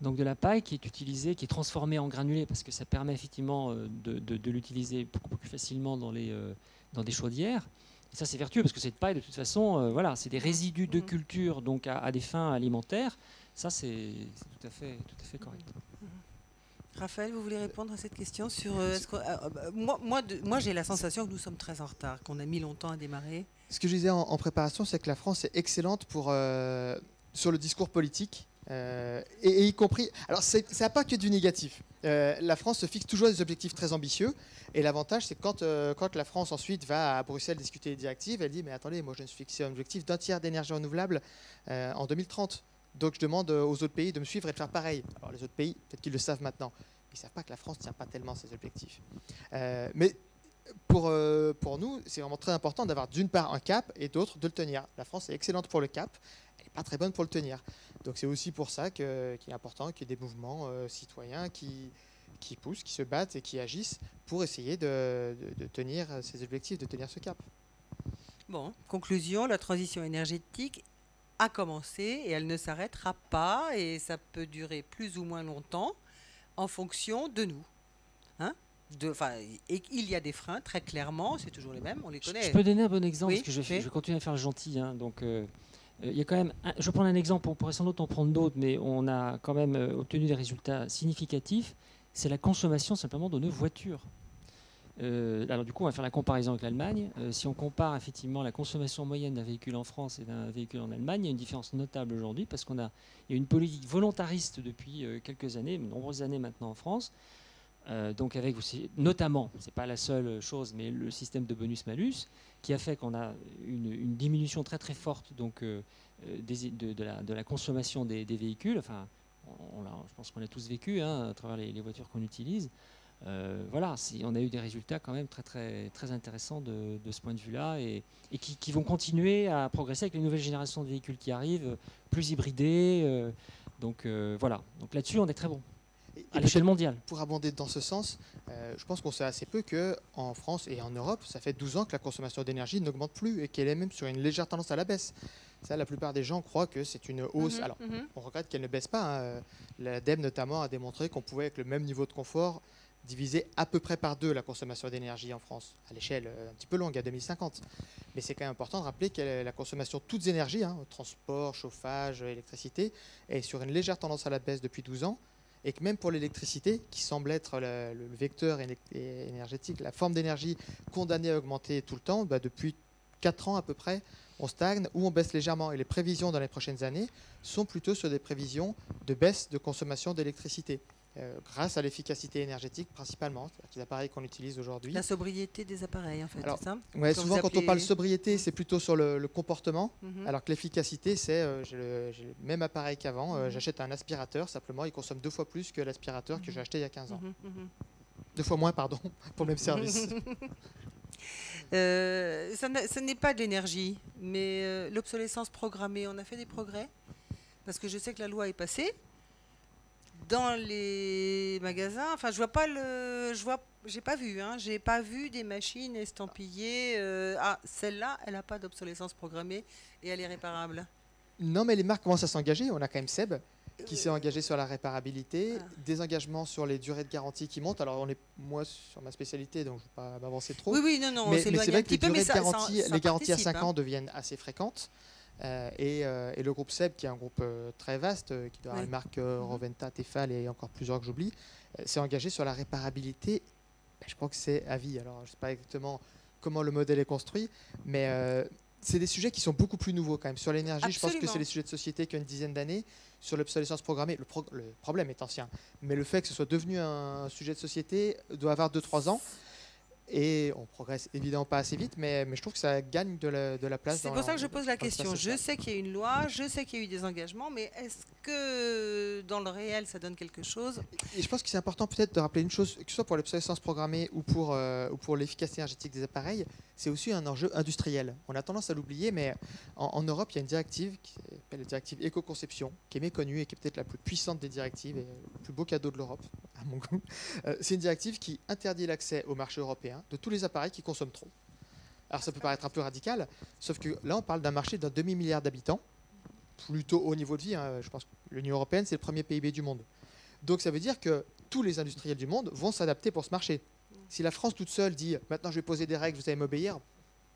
Donc de la paille qui est utilisée, qui est transformée en granulé, parce que ça permet effectivement de l'utiliser beaucoup plus facilement dans des chaudières. Et ça, c'est vertueux, parce que cette paille, de toute façon, voilà, c'est des résidus de culture donc à des fins alimentaires. Ça, c'est tout à fait correct. Raphaël, vous voulez répondre à cette question sur moi, j'ai la sensation que nous sommes très en retard, qu'on a mis longtemps à démarrer. Ce que je disais en préparation, c'est que la France est excellente sur le discours politique. Et y compris, alors ça n'a pas que du négatif. La France se fixe toujours des objectifs très ambitieux, et l'avantage c'est que quand la France ensuite va à Bruxelles discuter des directives, elle dit mais attendez, moi je me suis fixé un objectif d'un tiers d'énergie renouvelable en 2030, donc je demande aux autres pays de me suivre et de faire pareil. Alors les autres pays, peut-être qu'ils le savent maintenant, ils ne savent pas que la France ne tient pas tellement ses objectifs. Mais pour nous, c'est vraiment très important d'avoir d'une part un cap et d'autre de le tenir. La France est excellente pour le cap, elle n'est pas très bonne pour le tenir. Donc c'est aussi pour ça qu'il est important qu'il y ait des mouvements citoyens qui poussent, qui se battent et qui agissent pour essayer de tenir ces objectifs, de tenir ce cap. Bon, conclusion, la transition énergétique a commencé et elle ne s'arrêtera pas, et ça peut durer plus ou moins longtemps en fonction de nous. Hein? Et il y a des freins, très clairement, c'est toujours les mêmes, on les connaît. Je peux donner un bon exemple, oui, parce que je vais continuer à faire le gentil. Hein, donc, il y a quand même, je vais prendre un exemple, on pourrait sans doute en prendre d'autres, mais on a quand même obtenu des résultats significatifs. C'est la consommation simplement de nos voitures. Alors du coup, on va faire la comparaison avec l'Allemagne. Si on compare effectivement la consommation moyenne d'un véhicule en France et d'un véhicule en Allemagne, il y a une différence notable aujourd'hui, parce il y a une politique volontariste depuis quelques années, de nombreuses années maintenant en France. Donc avec notamment, c'est pas la seule chose, mais le système de bonus-malus qui a fait qu'on a une diminution très très forte donc, de la consommation des véhicules. Enfin, je pense qu'on l'a tous vécu hein, à travers les voitures qu'on utilise. Voilà, on a eu des résultats quand même très très très intéressants de ce point de vue-là et qui vont continuer à progresser avec les nouvelles générations de véhicules qui arrivent, plus hybridés. Donc voilà, donc là-dessus on est très bon. À l'échelle mondiale. Pour abonder dans ce sens, je pense qu'on sait assez peu qu'en France et en Europe, ça fait 12 ans que la consommation d'énergie n'augmente plus et qu'elle est même sur une légère tendance à la baisse. Ça, la plupart des gens croient que c'est une hausse. Alors, on regrette qu'elle ne baisse pas. Hein. L'ADEME notamment a démontré qu'on pouvait, avec le même niveau de confort, diviser à peu près par 2 la consommation d'énergie en France, à l'échelle un petit peu longue, à 2050. Mais c'est quand même important de rappeler que la consommation de toutes énergies, hein, transport, chauffage, électricité, est sur une légère tendance à la baisse depuis 12 ans. Et que même pour l'électricité, qui semble être le vecteur énergétique, la forme d'énergie condamnée à augmenter tout le temps, depuis 4 ans à peu près, on stagne ou on baisse légèrement. Et les prévisions dans les prochaines années sont plutôt sur des prévisions de baisse de consommation d'électricité, grâce à l'efficacité énergétique principalement, c'est-à-dire les appareils qu'on utilise aujourd'hui. La sobriété des appareils, en fait, c'est ça? Ouais, souvent, quand on parle de sobriété, c'est plutôt sur le comportement, alors que l'efficacité, c'est j'ai le même appareil qu'avant, j'achète un aspirateur, simplement, il consomme 2 fois plus que l'aspirateur que j'ai acheté il y a 15 ans. 2 fois moins, pardon, pour le même service. Ce n'est pas de l'énergie, mais l'obsolescence programmée, on a fait des progrès? Parce que je sais que la loi est passée. Dans les magasins, enfin, j'ai pas vu, hein, j'ai pas vu des machines estampillées. Celle-là, elle n'a pas d'obsolescence programmée et elle est réparable. Non, mais les marques commencent à s'engager. On a quand même Seb qui s'est engagé sur la réparabilité, des engagements sur les durées de garantie qui montent. Alors, moi, sur ma spécialité, donc je ne vais pas m'avancer trop. Oui, non, mais c'est vrai que les durées de garantie, les garanties à 5 hein. ans deviennent assez fréquentes. Et le groupe Seb, qui est un groupe très vaste, qui doit avoir les marques Roventa, Tefal et encore plusieurs que j'oublie, s'est engagé sur la réparabilité. Je crois que c'est à vie. Alors, je ne sais pas exactement comment le modèle est construit, mais c'est des sujets qui sont beaucoup plus nouveaux quand même. Sur l'énergie, je pense que Absolument. c'est des sujets de société qui ont une dizaine d'années. Sur l'obsolescence programmée, le problème est ancien. Mais le fait que ce soit devenu un sujet de société doit avoir 2-3 ans. Et on progresse évidemment pas assez vite, mais je trouve que ça gagne de la place. C'est pour ça que je pose la dans l'espace question. Je social. sais qu'il y a une loi, je sais qu'il y a eu des engagements, mais est-ce que dans le réel, ça donne quelque chose? Et je pense que c'est important peut-être de rappeler une chose, que ce soit pour l'obsolescence programmée ou pour l'efficacité énergétique des appareils, c'est aussi un enjeu industriel. On a tendance à l'oublier, mais en Europe, il y a une directive qui s'appelle la directive éco-conception, qui est méconnue et qui est peut-être la plus puissante des directives et le plus beau cadeau de l'Europe, à mon goût. C'est une directive qui interdit l'accès au marché européen de tous les appareils qui consomment trop. Alors ça peut paraître un peu radical, sauf que là, on parle d'un marché d'un demi-milliard d'habitants, plutôt haut niveau de vie. Je pense que l'Union européenne, c'est le premier PIB du monde. Donc ça veut dire que tous les industriels du monde vont s'adapter pour ce marché. Si la France toute seule dit « maintenant je vais poser des règles, vous allez m'obéir »,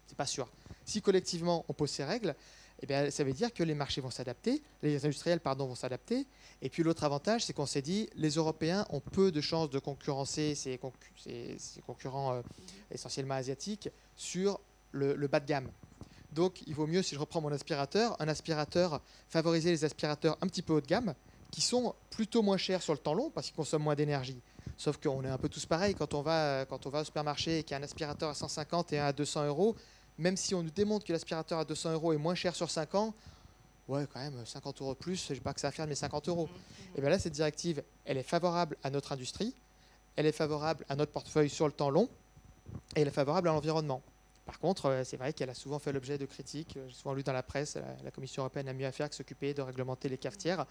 c'est pas sûr. Si collectivement on pose ces règles, eh bien, ça veut dire que les marchés vont s'adapter, les industriels vont s'adapter. Et puis l'autre avantage, c'est qu'on s'est dit les Européens ont peu de chances de concurrencer ces concurrents essentiellement asiatiques sur le bas de gamme. Donc il vaut mieux, si je reprends mon aspirateur, favoriser les aspirateurs un petit peu haut de gamme, qui sont plutôt moins chers sur le temps long parce qu'ils consomment moins d'énergie. Sauf qu'on est un peu tous pareils quand on va au supermarché et qu'il y a un aspirateur à 150 et un à 200 euros. Même si on nous démontre que l'aspirateur à 200 euros est moins cher sur 5 ans, ouais, quand même, 50 euros de plus, je sais pas que ça va faire de mes 50 euros. Et bien là, cette directive, elle est favorable à notre industrie, elle est favorable à notre portefeuille sur le temps long, et elle est favorable à l'environnement. Par contre, c'est vrai qu'elle a souvent fait l'objet de critiques. J'ai souvent lu dans la presse, la Commission européenne a mieux à faire que s'occuper de réglementer les cafetières.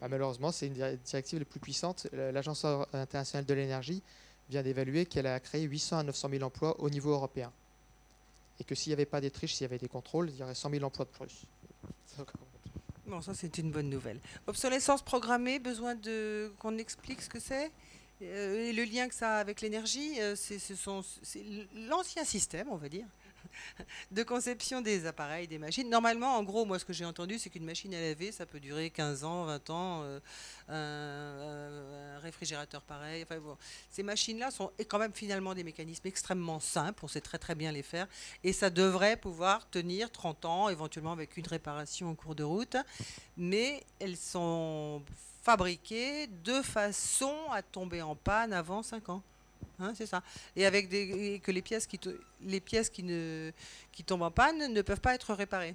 Malheureusement, c'est une directive la plus puissante. L'Agence internationale de l'énergie vient d'évaluer qu'elle a créé 800 à 900 000 emplois au niveau européen. Et que s'il n'y avait pas des triches, s'il y avait des contrôles, il y aurait 100 000 emplois de plus. Bon, ça c'est une bonne nouvelle. Obsolescence programmée, besoin qu'on explique ce que c'est et le lien que ça a avec l'énergie, c'est l'ancien système, on va dire, de conception des appareils, des machines. Normalement, en gros, moi ce que j'ai entendu, c'est qu'une machine à laver, ça peut durer 15 ans, 20 ans, un réfrigérateur pareil. Enfin, bon, ces machines-là sont quand même finalement des mécanismes extrêmement simples, on sait très très bien les faire, et ça devrait pouvoir tenir 30 ans, éventuellement avec une réparation en cours de route, mais elles sont fabriquées de façon à tomber en panne avant 5 ans. Hein, c'est ça. Et avec que les pièces qui tombent en panne ne peuvent pas être réparées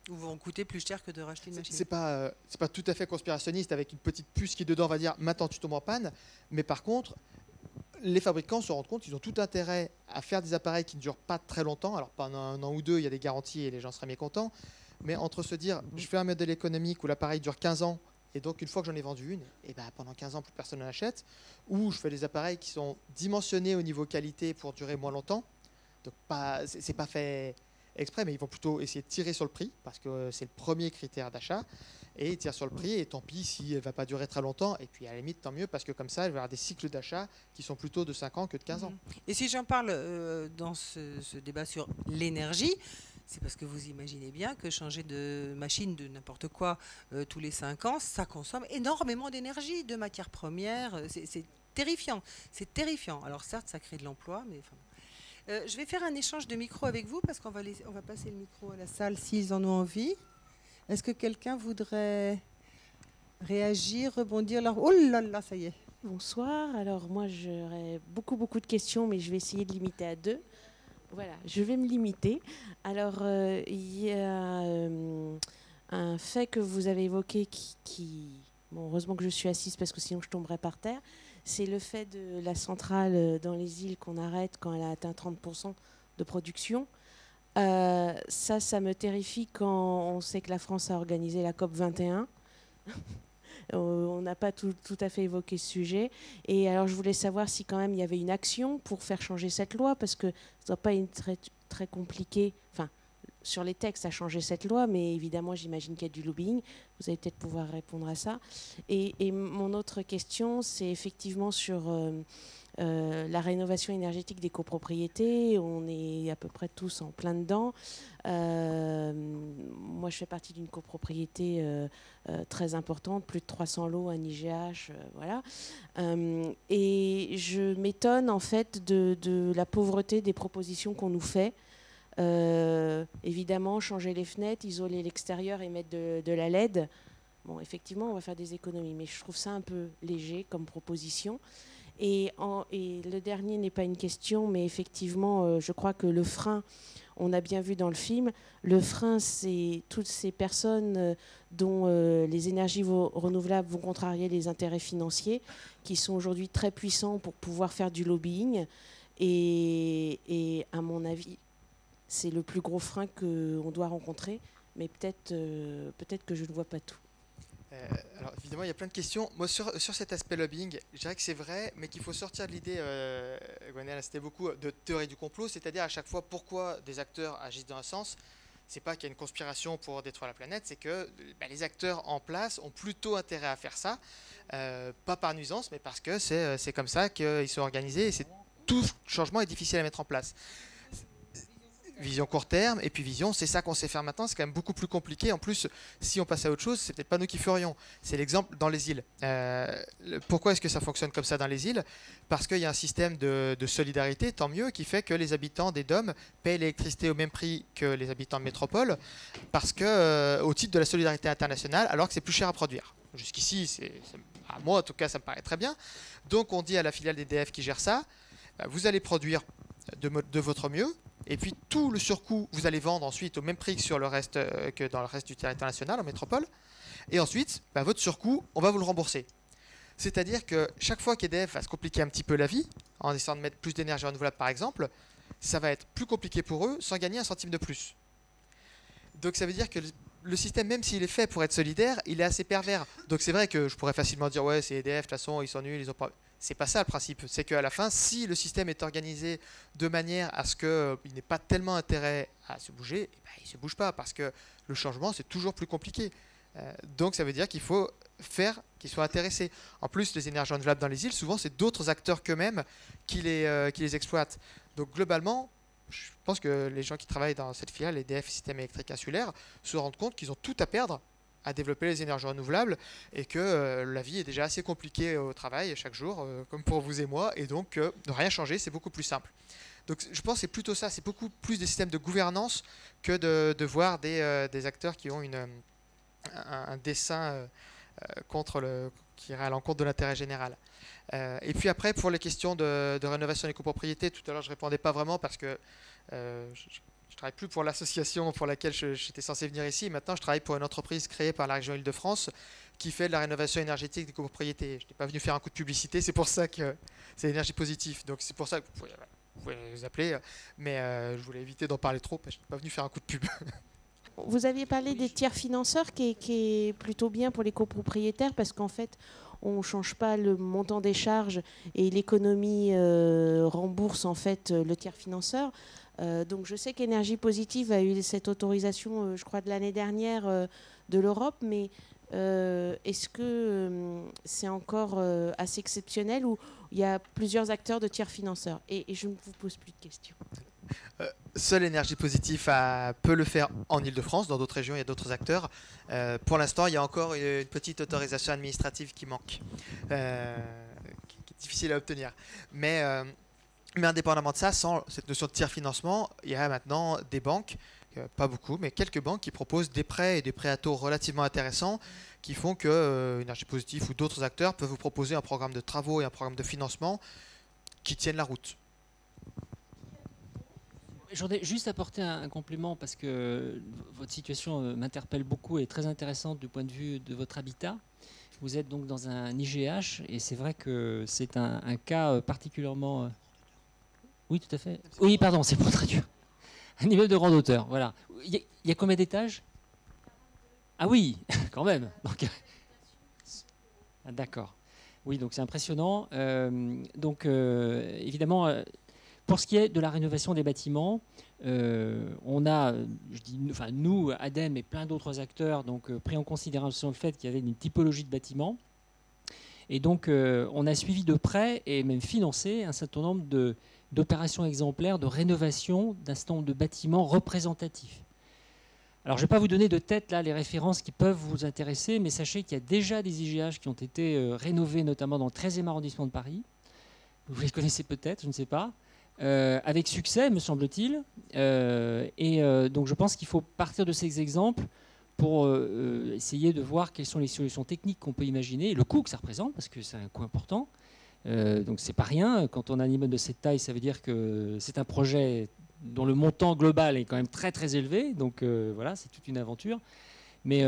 ou vont coûter plus cher que de racheter une machine. C'est pas tout à fait conspirationniste avec une petite puce qui dedans va dire maintenant tu tombes en panne. Mais par contre, les fabricants se rendent compte qu'ils ont tout intérêt à faire des appareils qui ne durent pas très longtemps. Alors pendant un an ou deux, il y a des garanties et les gens seraient mécontents. Mais entre se dire je fais un modèle économique où l'appareil dure 15 ans, et donc, une fois que j'en ai vendu une, et ben, pendant 15 ans, plus personne n'en achète. Ou je fais des appareils qui sont dimensionnés au niveau qualité pour durer moins longtemps. Donc, c'est pas fait exprès, mais ils vont plutôt essayer de tirer sur le prix, parce que c'est le premier critère d'achat. Et ils tirent sur le prix, et tant pis si elle ne va pas durer très longtemps. Et puis, à la limite, tant mieux, parce que comme ça, il va y avoir des cycles d'achat qui sont plutôt de 5 ans que de 15 ans. Et si j'en parle dans ce débat sur l'énergie, c'est parce que vous imaginez bien que changer de machine de n'importe quoi tous les 5 ans, ça consomme énormément d'énergie, de matières premières. C'est terrifiant. C'est terrifiant. Alors certes, ça crée de l'emploi, mais enfin, je vais faire un échange de micro avec vous parce qu'on va passer le micro à la salle s'ils en ont envie. Est-ce que quelqu'un voudrait réagir, rebondir Oh là là, ça y est. Bonsoir. Alors moi, j'aurais beaucoup de questions, mais je vais essayer de limiter à 2. Voilà, je vais me limiter. Alors, il y a un fait que vous avez évoqué bon, heureusement que je suis assise parce que sinon je tomberais par terre, c'est le fait de la centrale dans les îles qu'on arrête quand elle a atteint 30% de production. Ça me terrifie quand on sait que la France a organisé la COP 21. On n'a pas tout à fait évoqué ce sujet. Et alors, je voulais savoir si quand même il y avait une action pour faire changer cette loi, parce que ça ne doit pas être très compliqué, enfin, sur les textes, à changer cette loi, mais évidemment, j'imagine qu'il y a du lobbying. Vous allez peut-être pouvoir répondre à ça. Et mon autre question, c'est effectivement sur la rénovation énergétique des copropriétés. On est à peu près tous en plein dedans. Moi, je fais partie d'une copropriété très importante, plus de 300 lots, un IGH, voilà. Et je m'étonne en fait de la pauvreté des propositions qu'on nous fait. Évidemment, changer les fenêtres, isoler l'extérieur et mettre de la LED. Bon, effectivement, on va faire des économies, mais je trouve ça un peu léger comme proposition. Et le dernier n'est pas une question, mais effectivement, je crois que le frein, on a bien vu dans le film, le frein, c'est toutes ces personnes dont les énergies renouvelables vont contrarier les intérêts financiers, qui sont aujourd'hui très puissants pour pouvoir faire du lobbying. Et à mon avis, c'est le plus gros frein qu'on doit rencontrer, mais peut-être que je ne vois pas tout. Alors évidemment, il y a plein de questions. Moi, sur cet aspect lobbying, je dirais que c'est vrai, mais qu'il faut sortir de l'idée, Gwenaëlle a cité beaucoup, de théorie du complot, c'est-à-dire à chaque fois pourquoi des acteurs agissent dans un sens. C'est pas qu'il y a une conspiration pour détruire la planète, c'est que les acteurs en place ont plutôt intérêt à faire ça, pas par nuisance, mais parce que c'est comme ça qu'ils sont organisés et tout changement est difficile à mettre en place. Vision court terme, et puis vision, c'est ça qu'on sait faire maintenant, c'est quand même beaucoup plus compliqué. En plus, si on passe à autre chose, c'est peut-être pas nous qui ferions. C'est l'exemple dans les îles. Pourquoi est-ce que ça fonctionne comme ça dans les îles? Parce qu'il y a un système de solidarité, tant mieux, qui fait que les habitants des DOM payent l'électricité au même prix que les habitants de métropole, parce que au titre de la solidarité internationale, alors que c'est plus cher à produire. Jusqu'ici, à moi en tout cas, ça me paraît très bien. Donc on dit à la filiale d'EDF qui gère ça, vous allez produire de votre mieux, et puis tout le surcoût, vous allez vendre ensuite au même prix que, que dans le reste du territoire national, en métropole. Et ensuite, votre surcoût, on va vous le rembourser. C'est-à-dire que chaque fois qu'EDF va se compliquer un petit peu la vie, en essayant de mettre plus d'énergie renouvelable par exemple, ça va être plus compliqué pour eux sans gagner un centime de plus. Donc ça veut dire que le système, même s'il est fait pour être solidaire, il est assez pervers. Donc c'est vrai que je pourrais facilement dire ouais, c'est EDF, de toute façon ils sont nuls, ils ont pas... C'est pas ça le principe. C'est qu'à la fin, si le système est organisé de manière à ce qu'il n'ait pas tellement intérêt à se bouger, il ne se bouge pas parce que le changement c'est toujours plus compliqué. Donc ça veut dire qu'il faut faire qu'ils soient intéressés. En plus, les énergies renouvelables dans les îles, souvent c'est d'autres acteurs qu'eux-mêmes qui les exploitent. Donc globalement, je pense que les gens qui travaillent dans cette filiale, EDF, Système électrique insulaire, se rendent compte qu'ils ont tout à perdre à développer les énergies renouvelables et que la vie est déjà assez compliquée au travail chaque jour, comme pour vous et moi, et donc ne rien changer, c'est beaucoup plus simple. Donc je pense que c'est plutôt ça, c'est beaucoup plus des systèmes de gouvernance que de voir des acteurs qui ont un dessein qui irait à l'encontre de l'intérêt général. Et puis après, pour les questions de rénovation des copropriétés, tout à l'heure je ne répondais pas vraiment parce que je travaille plus pour l'association pour laquelle j'étais censé venir ici. Maintenant, je travaille pour une entreprise créée par la région Île-de-France qui fait de la rénovation énergétique des copropriétés. Je n'étais pas venu faire un coup de publicité, c'est pour ça que c'est Énergie Positive. Donc c'est pour ça que vous pouvez les appeler, mais je voulais éviter d'en parler trop parce que je n'étais pas venu faire un coup de pub. Vous aviez parlé des tiers financeurs qui est plutôt bien pour les copropriétaires parce qu'en fait, on ne change pas le montant des charges et l'économie rembourse en fait le tiers financeur. Donc je sais qu'Énergie Positive a eu cette autorisation, je crois, de l'année dernière de l'Europe, mais est-ce que c'est encore assez exceptionnel ou il y a plusieurs acteurs de tiers financeurs? Et je ne vous pose plus de questions. Seule Énergie Positive peut le faire en Île-de-France. Dans d'autres régions, il y a d'autres acteurs. Pour l'instant, il y a encore une petite autorisation administrative qui manque, qui est difficile à obtenir. Mais indépendamment de ça, sans cette notion de tiers financement, il y a maintenant des banques, pas beaucoup, mais quelques banques qui proposent des prêts et des prêts à taux relativement intéressants qui font que Énergie Positive ou d'autres acteurs peuvent vous proposer un programme de travaux et un programme de financement qui tiennent la route. Je voudrais juste apporter un complément parce que votre situation m'interpelle beaucoup et est très intéressante du point de vue de votre habitat. Vous êtes donc dans un IGH et c'est vrai que c'est un cas particulièrement... Oui, tout à fait. Oui, pardon, c'est pour traduire. Un immeuble de grande hauteur, voilà. Il y a combien d'étages? Ah oui, quand même. D'accord. Oui, donc c'est impressionnant. Évidemment, pour ce qui est de la rénovation des bâtiments, on a, nous, ADEME et plein d'autres acteurs, pris en considération le fait qu'il y avait une typologie de bâtiments. Et donc, on a suivi de près et même financé un certain nombre d'opérations exemplaires de rénovation d'un certain nombre de bâtiments représentatifs. Alors, je ne vais pas vous donner de tête là les références qui peuvent vous intéresser, mais sachez qu'il y a déjà des IGH qui ont été rénovés, notamment dans le 13e arrondissement de Paris. Vous les connaissez peut-être, je ne sais pas. avec succès, me semble-t-il. Donc je pense qu'il faut partir de ces exemples pour essayer de voir quelles sont les solutions techniques qu'on peut imaginer, et le coût que ça représente, parce que c'est un coût important. Donc c'est pas rien. Quand on a un immeuble de cette taille, ça veut dire que c'est un projet dont le montant global est quand même très très élevé. Donc voilà, c'est toute une aventure. Mais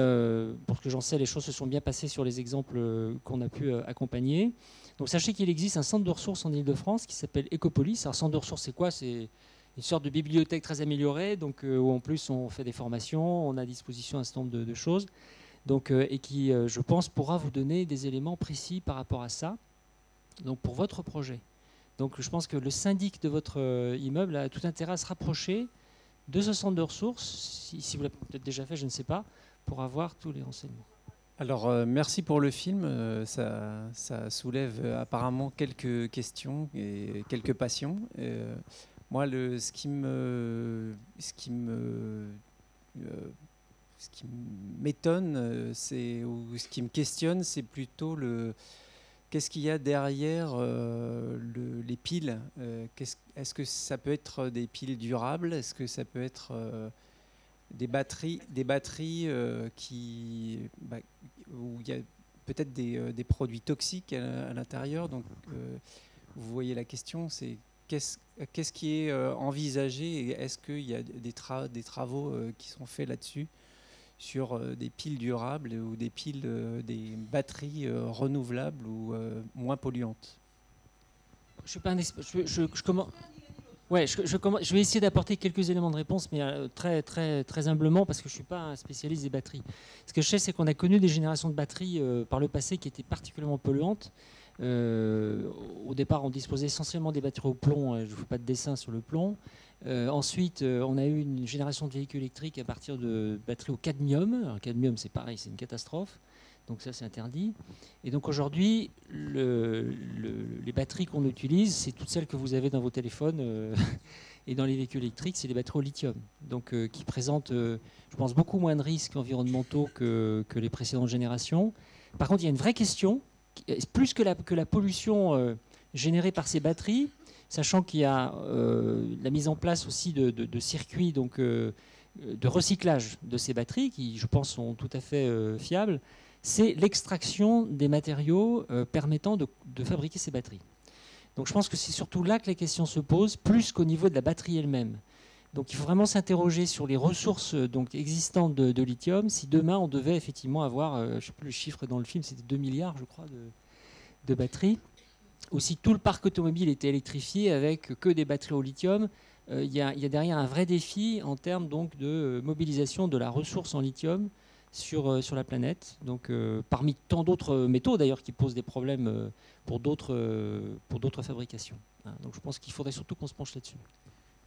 pour ce que j'en sais, les choses se sont bien passées sur les exemples qu'on a pu accompagner. Donc sachez qu'il existe un centre de ressources en Ile-de-France qui s'appelle Ecopolis. Alors centre de ressources, c'est quoi? C'est une sorte de bibliothèque très améliorée, donc, où en plus on fait des formations, on a à disposition un certain nombre de choses, donc, et qui, je pense, pourra vous donner des éléments précis par rapport à ça, donc pour votre projet. Donc je pense que le syndic de votre immeuble a tout intérêt à se rapprocher de ce centre de ressources, si vous l'avez peut-être déjà fait, je ne sais pas, pour avoir tous les renseignements. Alors, merci pour le film. Ça soulève apparemment quelques questions et quelques passions. Moi, ce qui m'étonne, ou ce qui me questionne, c'est plutôt qu'est-ce qu'il y a derrière les piles. Est-ce que ça peut être des piles durables? Est-ce que ça peut être des batteries où il y a peut-être des produits toxiques à l'intérieur? Donc, vous voyez la question, c'est qu'est-ce qui est envisagé, et est-ce qu'il y a des travaux qui sont faits là-dessus, sur des piles durables ou des batteries renouvelables ou moins polluantes? Je suis pas un expert. Je vais essayer d'apporter quelques éléments de réponse, mais très, très, très humblement, parce que je ne suis pas un spécialiste des batteries. Ce que je sais, c'est qu'on a connu des générations de batteries par le passé qui étaient particulièrement polluantes. Au départ, on disposait essentiellement des batteries au plomb. Je ne fais pas de dessin sur le plomb. Ensuite, on a eu une génération de véhicules électriques à partir de batteries au cadmium. Alors, le cadmium, c'est pareil, c'est une catastrophe. Donc ça, c'est interdit. Et donc aujourd'hui, les batteries qu'on utilise, c'est toutes celles que vous avez dans vos téléphones et dans les véhicules électriques, c'est des batteries au lithium. Donc qui présentent, je pense, beaucoup moins de risques environnementaux que les précédentes générations. Par contre, il y a une vraie question, plus que la pollution générée par ces batteries, sachant qu'il y a la mise en place aussi de circuits donc, de recyclage de ces batteries, qui, je pense, sont tout à fait fiables. C'est l'extraction des matériaux permettant de fabriquer ces batteries. Donc je pense que c'est surtout là que la question se pose, plus qu'au niveau de la batterie elle-même. Donc il faut vraiment s'interroger sur les ressources donc, existantes de lithium. Si demain on devait effectivement avoir, je ne sais plus le chiffre dans le film, c'était 2 milliards je crois de batteries, ou si tout le parc automobile était électrifié avec que des batteries au lithium, il y a derrière un vrai défi en termes donc, de mobilisation de la ressource en lithium sur la planète, donc parmi tant d'autres métaux d'ailleurs qui posent des problèmes pour d'autres fabrications. Donc je pense qu'il faudrait surtout qu'on se penche là-dessus.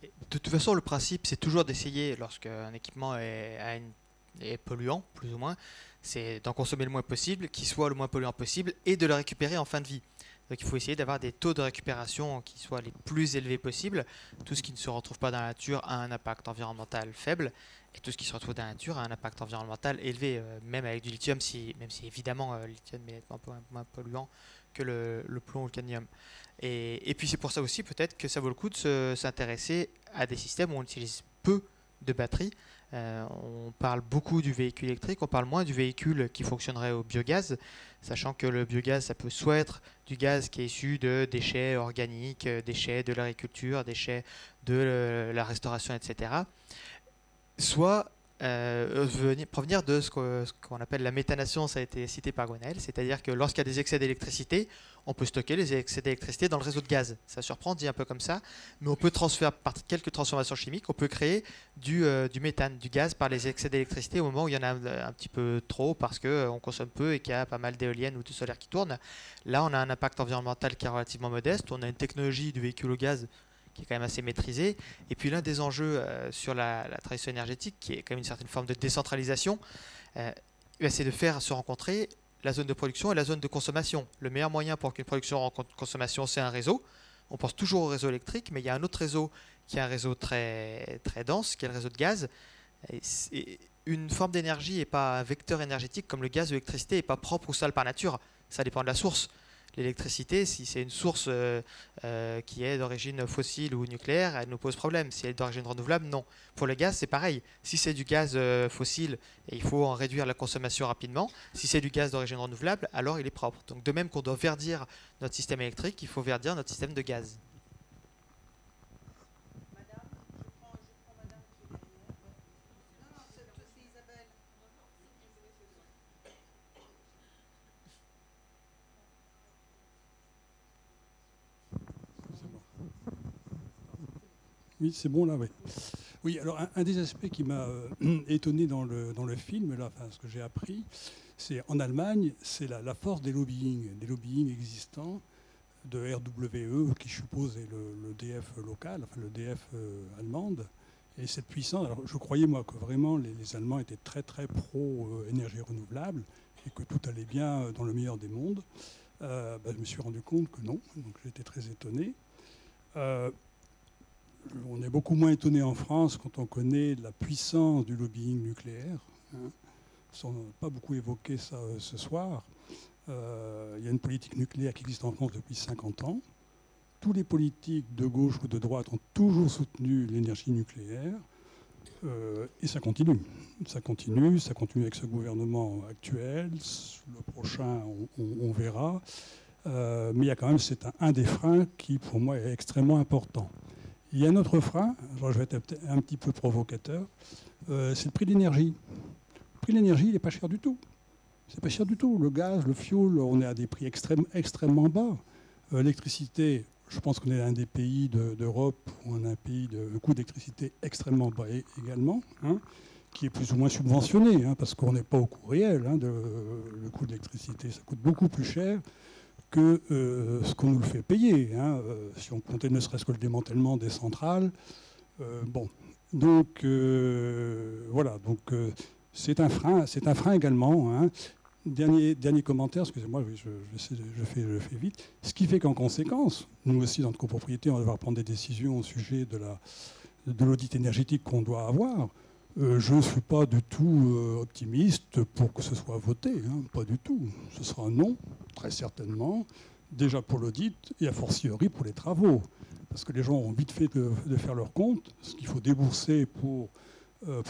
De toute façon, le principe, c'est toujours d'essayer, lorsqu'un équipement est polluant, plus ou moins, c'est d'en consommer le moins possible, qu'il soit le moins polluant possible, et de le récupérer en fin de vie. Donc il faut essayer d'avoir des taux de récupération qui soient les plus élevés possibles. Tout ce qui ne se retrouve pas dans la nature a un impact environnemental faible, et tout ce qui se retrouve dans la nature a un impact environnemental élevé, même avec du lithium, même si évidemment le lithium est un peu moins polluant que le plomb ou le cadmium. Et puis c'est pour ça aussi peut-être que ça vaut le coup de s'intéresser à des systèmes où on utilise peu de batteries. On parle beaucoup du véhicule électrique, on parle moins du véhicule qui fonctionnerait au biogaz, sachant que le biogaz, ça peut soit être du gaz qui est issu de déchets organiques, déchets de l'agriculture, déchets de la restauration, etc. Soit provenir de ce qu'on appelle la méthanation, ça a été cité par Gwenaël, c'est-à-dire que lorsqu'il y a des excès d'électricité, on peut stocker les excès d'électricité dans le réseau de gaz. Ça surprend, dit un peu comme ça, mais on peut transférer par quelques transformations chimiques, on peut créer du méthane, du gaz par les excès d'électricité au moment où il y en a un petit peu trop parce qu'on consomme peu et qu'il y a pas mal d'éoliennes ou de solaire qui tournent. Là, on a un impact environnemental qui est relativement modeste, on a une technologie du véhicule au gaz qui est quand même assez maîtrisé. Et puis l'un des enjeux sur la transition énergétique, qui est quand même une certaine forme de décentralisation, c'est de faire se rencontrer la zone de production et la zone de consommation. Le meilleur moyen pour qu'une production rencontre une consommation, c'est un réseau. On pense toujours au réseau électrique, mais il y a un autre réseau qui est un réseau très, très dense, qui est le réseau de gaz. Et une forme d'énergie n'est pas un vecteur énergétique comme le gaz ou l'électricité n'est pas propre ou sale par nature. Ça dépend de la source. L'électricité, si c'est une source qui est d'origine fossile ou nucléaire, elle nous pose problème. Si elle est d'origine renouvelable, non. Pour le gaz, c'est pareil. Si c'est du gaz fossile, il faut en réduire la consommation rapidement. Si c'est du gaz d'origine renouvelable, alors il est propre. Donc de même qu'on doit verdir notre système électrique, il faut verdir notre système de gaz. Oui, c'est bon là, oui. Oui, alors un des aspects qui m'a étonné dans le film, là, enfin, ce que j'ai appris, c'est en Allemagne, c'est la force des lobbying existants de RWE, qui je suppose est le DF local, enfin le DF allemande. Et cette puissance, alors je croyais moi que vraiment les Allemands étaient très très pro énergie renouvelable et que tout allait bien dans le meilleur des mondes. Je me suis rendu compte que non, donc j'étais très étonné. On est beaucoup moins étonné en France quand on connaît la puissance du lobbying nucléaire. Hein. On n'a pas beaucoup évoqué ça ce soir. Il y a une politique nucléaire qui existe en France depuis 50 ans. Tous les politiques de gauche ou de droite ont toujours soutenu l'énergie nucléaire. Et ça continue. Ça continue avec ce gouvernement actuel. Le prochain, on verra. Mais il y a quand même, c'est un des freins qui, pour moi, est extrêmement important. Il y a un autre frein, je vais être un petit peu provocateur, c'est le prix de l'énergie. Le prix de l'énergie, il n'est pas cher du tout. C'est pas cher du tout. Le gaz, le fioul, on est à des prix extrêmement bas. L'électricité, je pense qu'on est un des pays d'Europe où on a un coût d'électricité extrêmement bas également, hein, qui est plus ou moins subventionné, hein, parce qu'on n'est pas au coût réel. Le coût de l'électricité, ça coûte beaucoup plus cher que ce qu'on nous le fait payer. Hein. Si on comptait ne serait-ce que le démantèlement des centrales. Donc voilà, donc c'est un frein également. Hein. Dernier commentaire, excusez-moi, je fais vite. Ce qui fait qu'en conséquence, nous aussi dans notre copropriété, on va devoir prendre des décisions au sujet de l'audit énergétique qu'on doit avoir. Je ne suis pas du tout optimiste pour que ce soit voté, hein, pas du tout. Ce sera non, très certainement, déjà pour l'audit et a fortiori pour les travaux. Parce que les gens ont vite fait de faire leur compte, ce qu'il faut débourser pour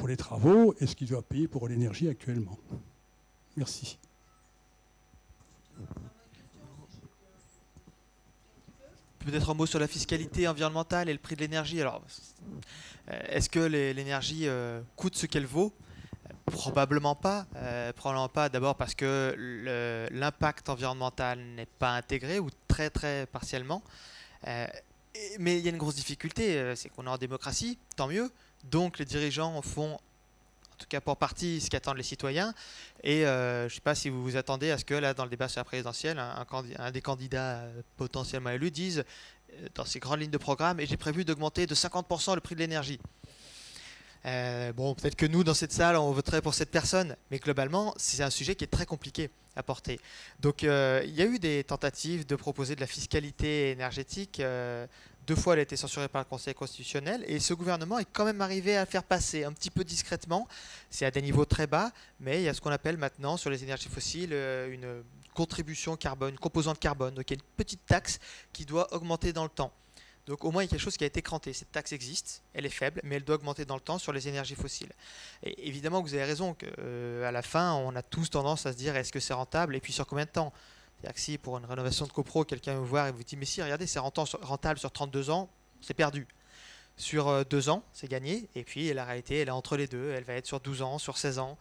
les travaux et ce qu'ils doivent payer pour l'énergie actuellement. Merci. Peut-être un mot sur la fiscalité environnementale et le prix de l'énergie. Alors, est-ce que l'énergie coûte ce qu'elle vaut ? Probablement pas. Probablement pas d'abord parce que l'impact environnemental n'est pas intégré ou très très partiellement. Mais il y a une grosse difficulté, c'est qu'on est en démocratie, tant mieux. Donc les dirigeants font, en tout cas pour partie, ce qu'attendent les citoyens. Et je ne sais pas si vous vous attendez à ce que là, dans le débat sur la présidentielle, un des candidats potentiellement élus dise dans ses grandes lignes de programme, et j'ai prévu d'augmenter de 50% le prix de l'énergie. Peut-être que nous, dans cette salle, on voterait pour cette personne, mais globalement, c'est un sujet qui est très compliqué à porter. Donc, il y a eu des tentatives de proposer de la fiscalité énergétique. 2 fois, elle a été censurée par le Conseil constitutionnel, et ce gouvernement est quand même arrivé à faire passer un petit peu discrètement. C'est à des niveaux très bas, mais il y a ce qu'on appelle maintenant, sur les énergies fossiles, une contribution carbone, une composante carbone. Donc, il y a une petite taxe qui doit augmenter dans le temps. Donc au moins, il y a quelque chose qui a été cranté. Cette taxe existe, elle est faible, mais elle doit augmenter dans le temps sur les énergies fossiles. Et évidemment, vous avez raison qu'à la fin, on a tous tendance à se dire est-ce que c'est rentable et puis sur combien de temps ? C'est-à-dire que si pour une rénovation de copro, quelqu'un vient vous voir et vous dit mais si, regardez, c'est rentable sur 32 ans, c'est perdu. Sur 2 ans, c'est gagné. Et puis la réalité, elle est entre les deux. Elle va être sur 12 ans, sur 16 ans.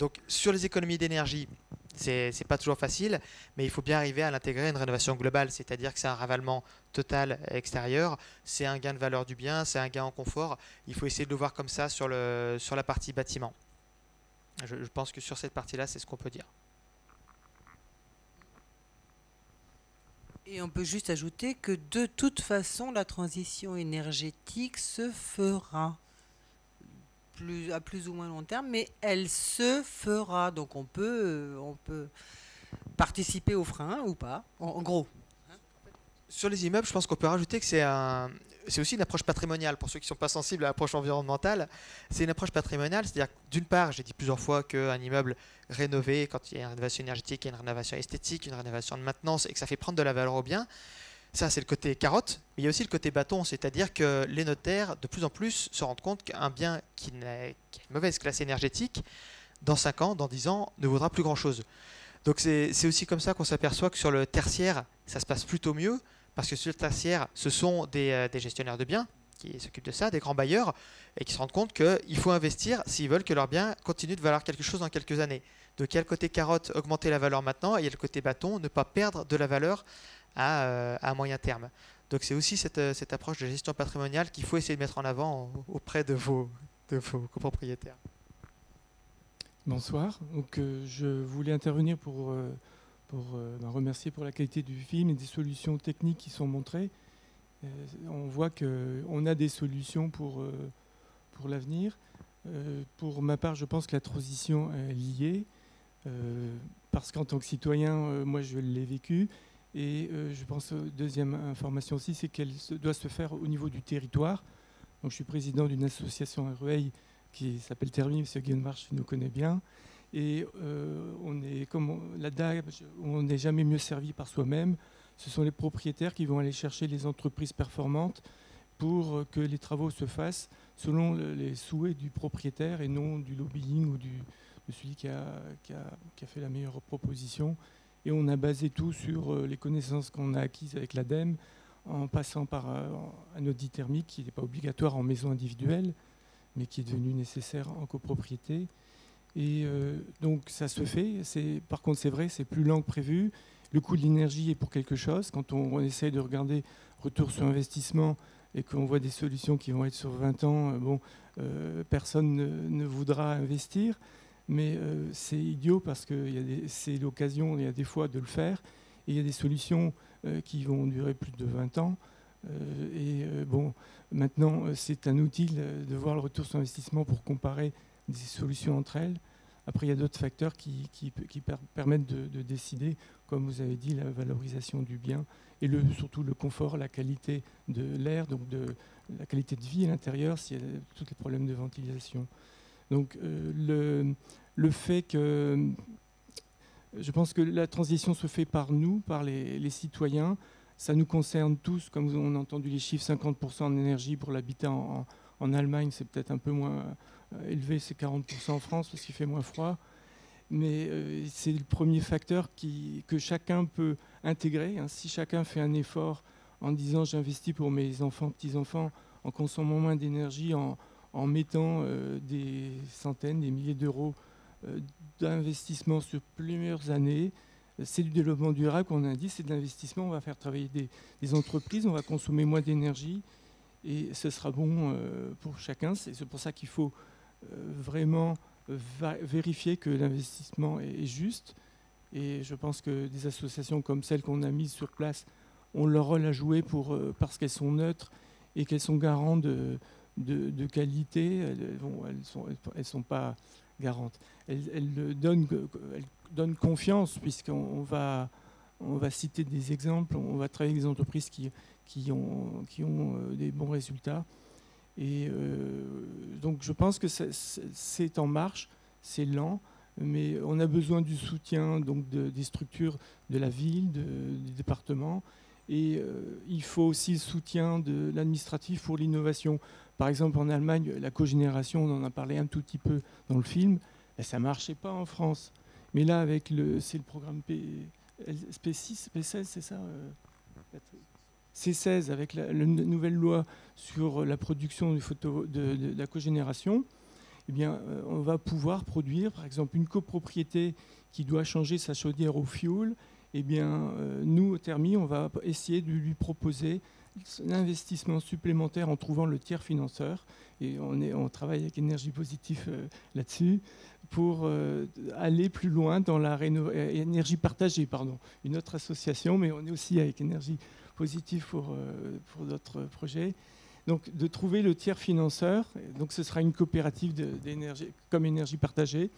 Donc sur les économies d'énergie, c'est pas toujours facile, mais il faut bien arriver à l'intégrer à une rénovation globale, c'est-à-dire que c'est un ravalement total extérieur, c'est un gain de valeur du bien, c'est un gain en confort. Il faut essayer de le voir comme ça sur la partie bâtiment. Je pense que sur cette partie-là, c'est ce qu'on peut dire. Et on peut juste ajouter que de toute façon, la transition énergétique se fera à plus ou moins long terme, mais elle se fera. Donc on peut participer au frein ou pas, en gros. Sur les immeubles, je pense qu'on peut rajouter que c'est c'est aussi une approche patrimoniale. Pour ceux qui ne sont pas sensibles à l'approche environnementale, c'est une approche patrimoniale. C'est-à-dire que d'une part, j'ai dit plusieurs fois qu'un immeuble rénové, quand il y a une rénovation énergétique, il y a une rénovation esthétique, une rénovation de maintenance, et que ça fait prendre de la valeur au bien, ça c'est le côté carotte. Mais il y a aussi le côté bâton, c'est-à-dire que les notaires, de plus en plus, se rendent compte qu'un bien qui a une mauvaise classe énergétique, dans 5 ans, dans 10 ans, ne vaudra plus grand-chose. Donc c'est aussi comme ça qu'on s'aperçoit que sur le tertiaire, ça se passe plutôt mieux, parce que sur le tertiaire, ce sont des gestionnaires de biens qui s'occupent de ça, des grands bailleurs, et qui se rendent compte qu'il faut investir s'ils veulent que leur bien continue de valoir quelque chose dans quelques années. Donc il y a le côté carotte, augmenter la valeur maintenant, et il y a le côté bâton, ne pas perdre de la valeur à moyen terme. Donc c'est aussi cette approche de gestion patrimoniale qu'il faut essayer de mettre en avant auprès de vos copropriétaires. Bonsoir. Donc, je voulais intervenir pour remercier pour la qualité du film et des solutions techniques qui sont montrées. On voit qu'on a des solutions pour l'avenir. Pour ma part, je pense que la transition est liée, parce qu'en tant que citoyen, moi je l'ai vécu. Et je pense, deuxième information aussi, c'est qu'elle doit se faire au niveau du territoire. Donc, je suis président d'une association à Rueil qui s'appelle Termi, M. Guillenmarch nous connaît bien. Et on est, comme l'adage, on n'est jamais mieux servi par soi-même. Ce sont les propriétaires qui vont aller chercher les entreprises performantes pour que les travaux se fassent selon les souhaits du propriétaire et non du lobbying ou de celui qui a fait la meilleure proposition. Et on a basé tout sur les connaissances qu'on a acquises avec l'ADEME, en passant par un audit thermique qui n'est pas obligatoire en maison individuelle, mais qui est devenu nécessaire en copropriété. Et donc ça se fait. Par contre, c'est vrai, c'est plus lent que prévu. Le coût de l'énergie est pour quelque chose. Quand on essaye de regarder retour sur investissement et qu'on voit des solutions qui vont être sur 20 ans, personne ne voudra investir. Mais c'est idiot parce que c'est l'occasion, il y a des fois de le faire. Et il y a des solutions qui vont durer plus de 20 ans. Maintenant, c'est un outil de voir le retour sur investissement pour comparer des solutions entre elles. Après, il y a d'autres facteurs qui permettent de décider, comme vous avez dit, la valorisation du bien et surtout le confort, la qualité de l'air, donc la qualité de vie à l'intérieur, s'il y a tous les problèmes de ventilation. Donc, le fait que... Je pense que la transition se fait par nous, par les citoyens. Ça nous concerne tous, comme on a entendu les chiffres, 50% en énergie pour l'habitat en Allemagne, c'est peut-être un peu moins élevé, c'est 40% en France parce qu'il fait moins froid. Mais c'est le premier facteur que chacun peut intégrer. Si chacun fait un effort en disant j'investis pour mes enfants, petits-enfants, en consommant moins d'énergie, en mettant des centaines, des milliers d'euros d'investissement sur plusieurs années, c'est du développement durable qu'on a dit, c'est de l'investissement, on va faire travailler des entreprises, on va consommer moins d'énergie et ce sera bon pour chacun. C'est pour ça qu'il faut vraiment vérifier que l'investissement est juste. Et je pense que des associations comme celles qu'on a mises sur place ont leur rôle à jouer parce qu'elles sont neutres et qu'elles sont garantes de qualité. Elles sont pas garantes. Elles donnent confiance puisqu'on va citer des exemples, on va travailler avec des entreprises qui ont des bons résultats. Et donc je pense que c'est en marche, c'est lent, mais on a besoin du soutien donc des structures de la ville, du département, et il faut aussi le soutien de l'administratif pour l'innovation. Par exemple, en Allemagne, la cogénération, on en a parlé un tout petit peu dans le film, ça ne marchait pas en France. Mais là, c'est le programme P6, P16, c'est ça C16, avec la nouvelle loi sur la production de la cogénération, eh bien, on va pouvoir produire, par exemple, une copropriété qui doit changer sa chaudière au fioul. Eh bien, nous, au Termi, on va essayer de lui proposer l'investissement supplémentaire en trouvant le tiers financeur. Et on travaille avec Énergie Positive là-dessus pour aller plus loin dans la énergie partagée, pardon, une autre association, mais on est aussi avec Énergie Positive pour d'autres projets. Donc, de trouver le tiers financeur. Donc, ce sera une coopérative d'énergie comme Énergie Partagée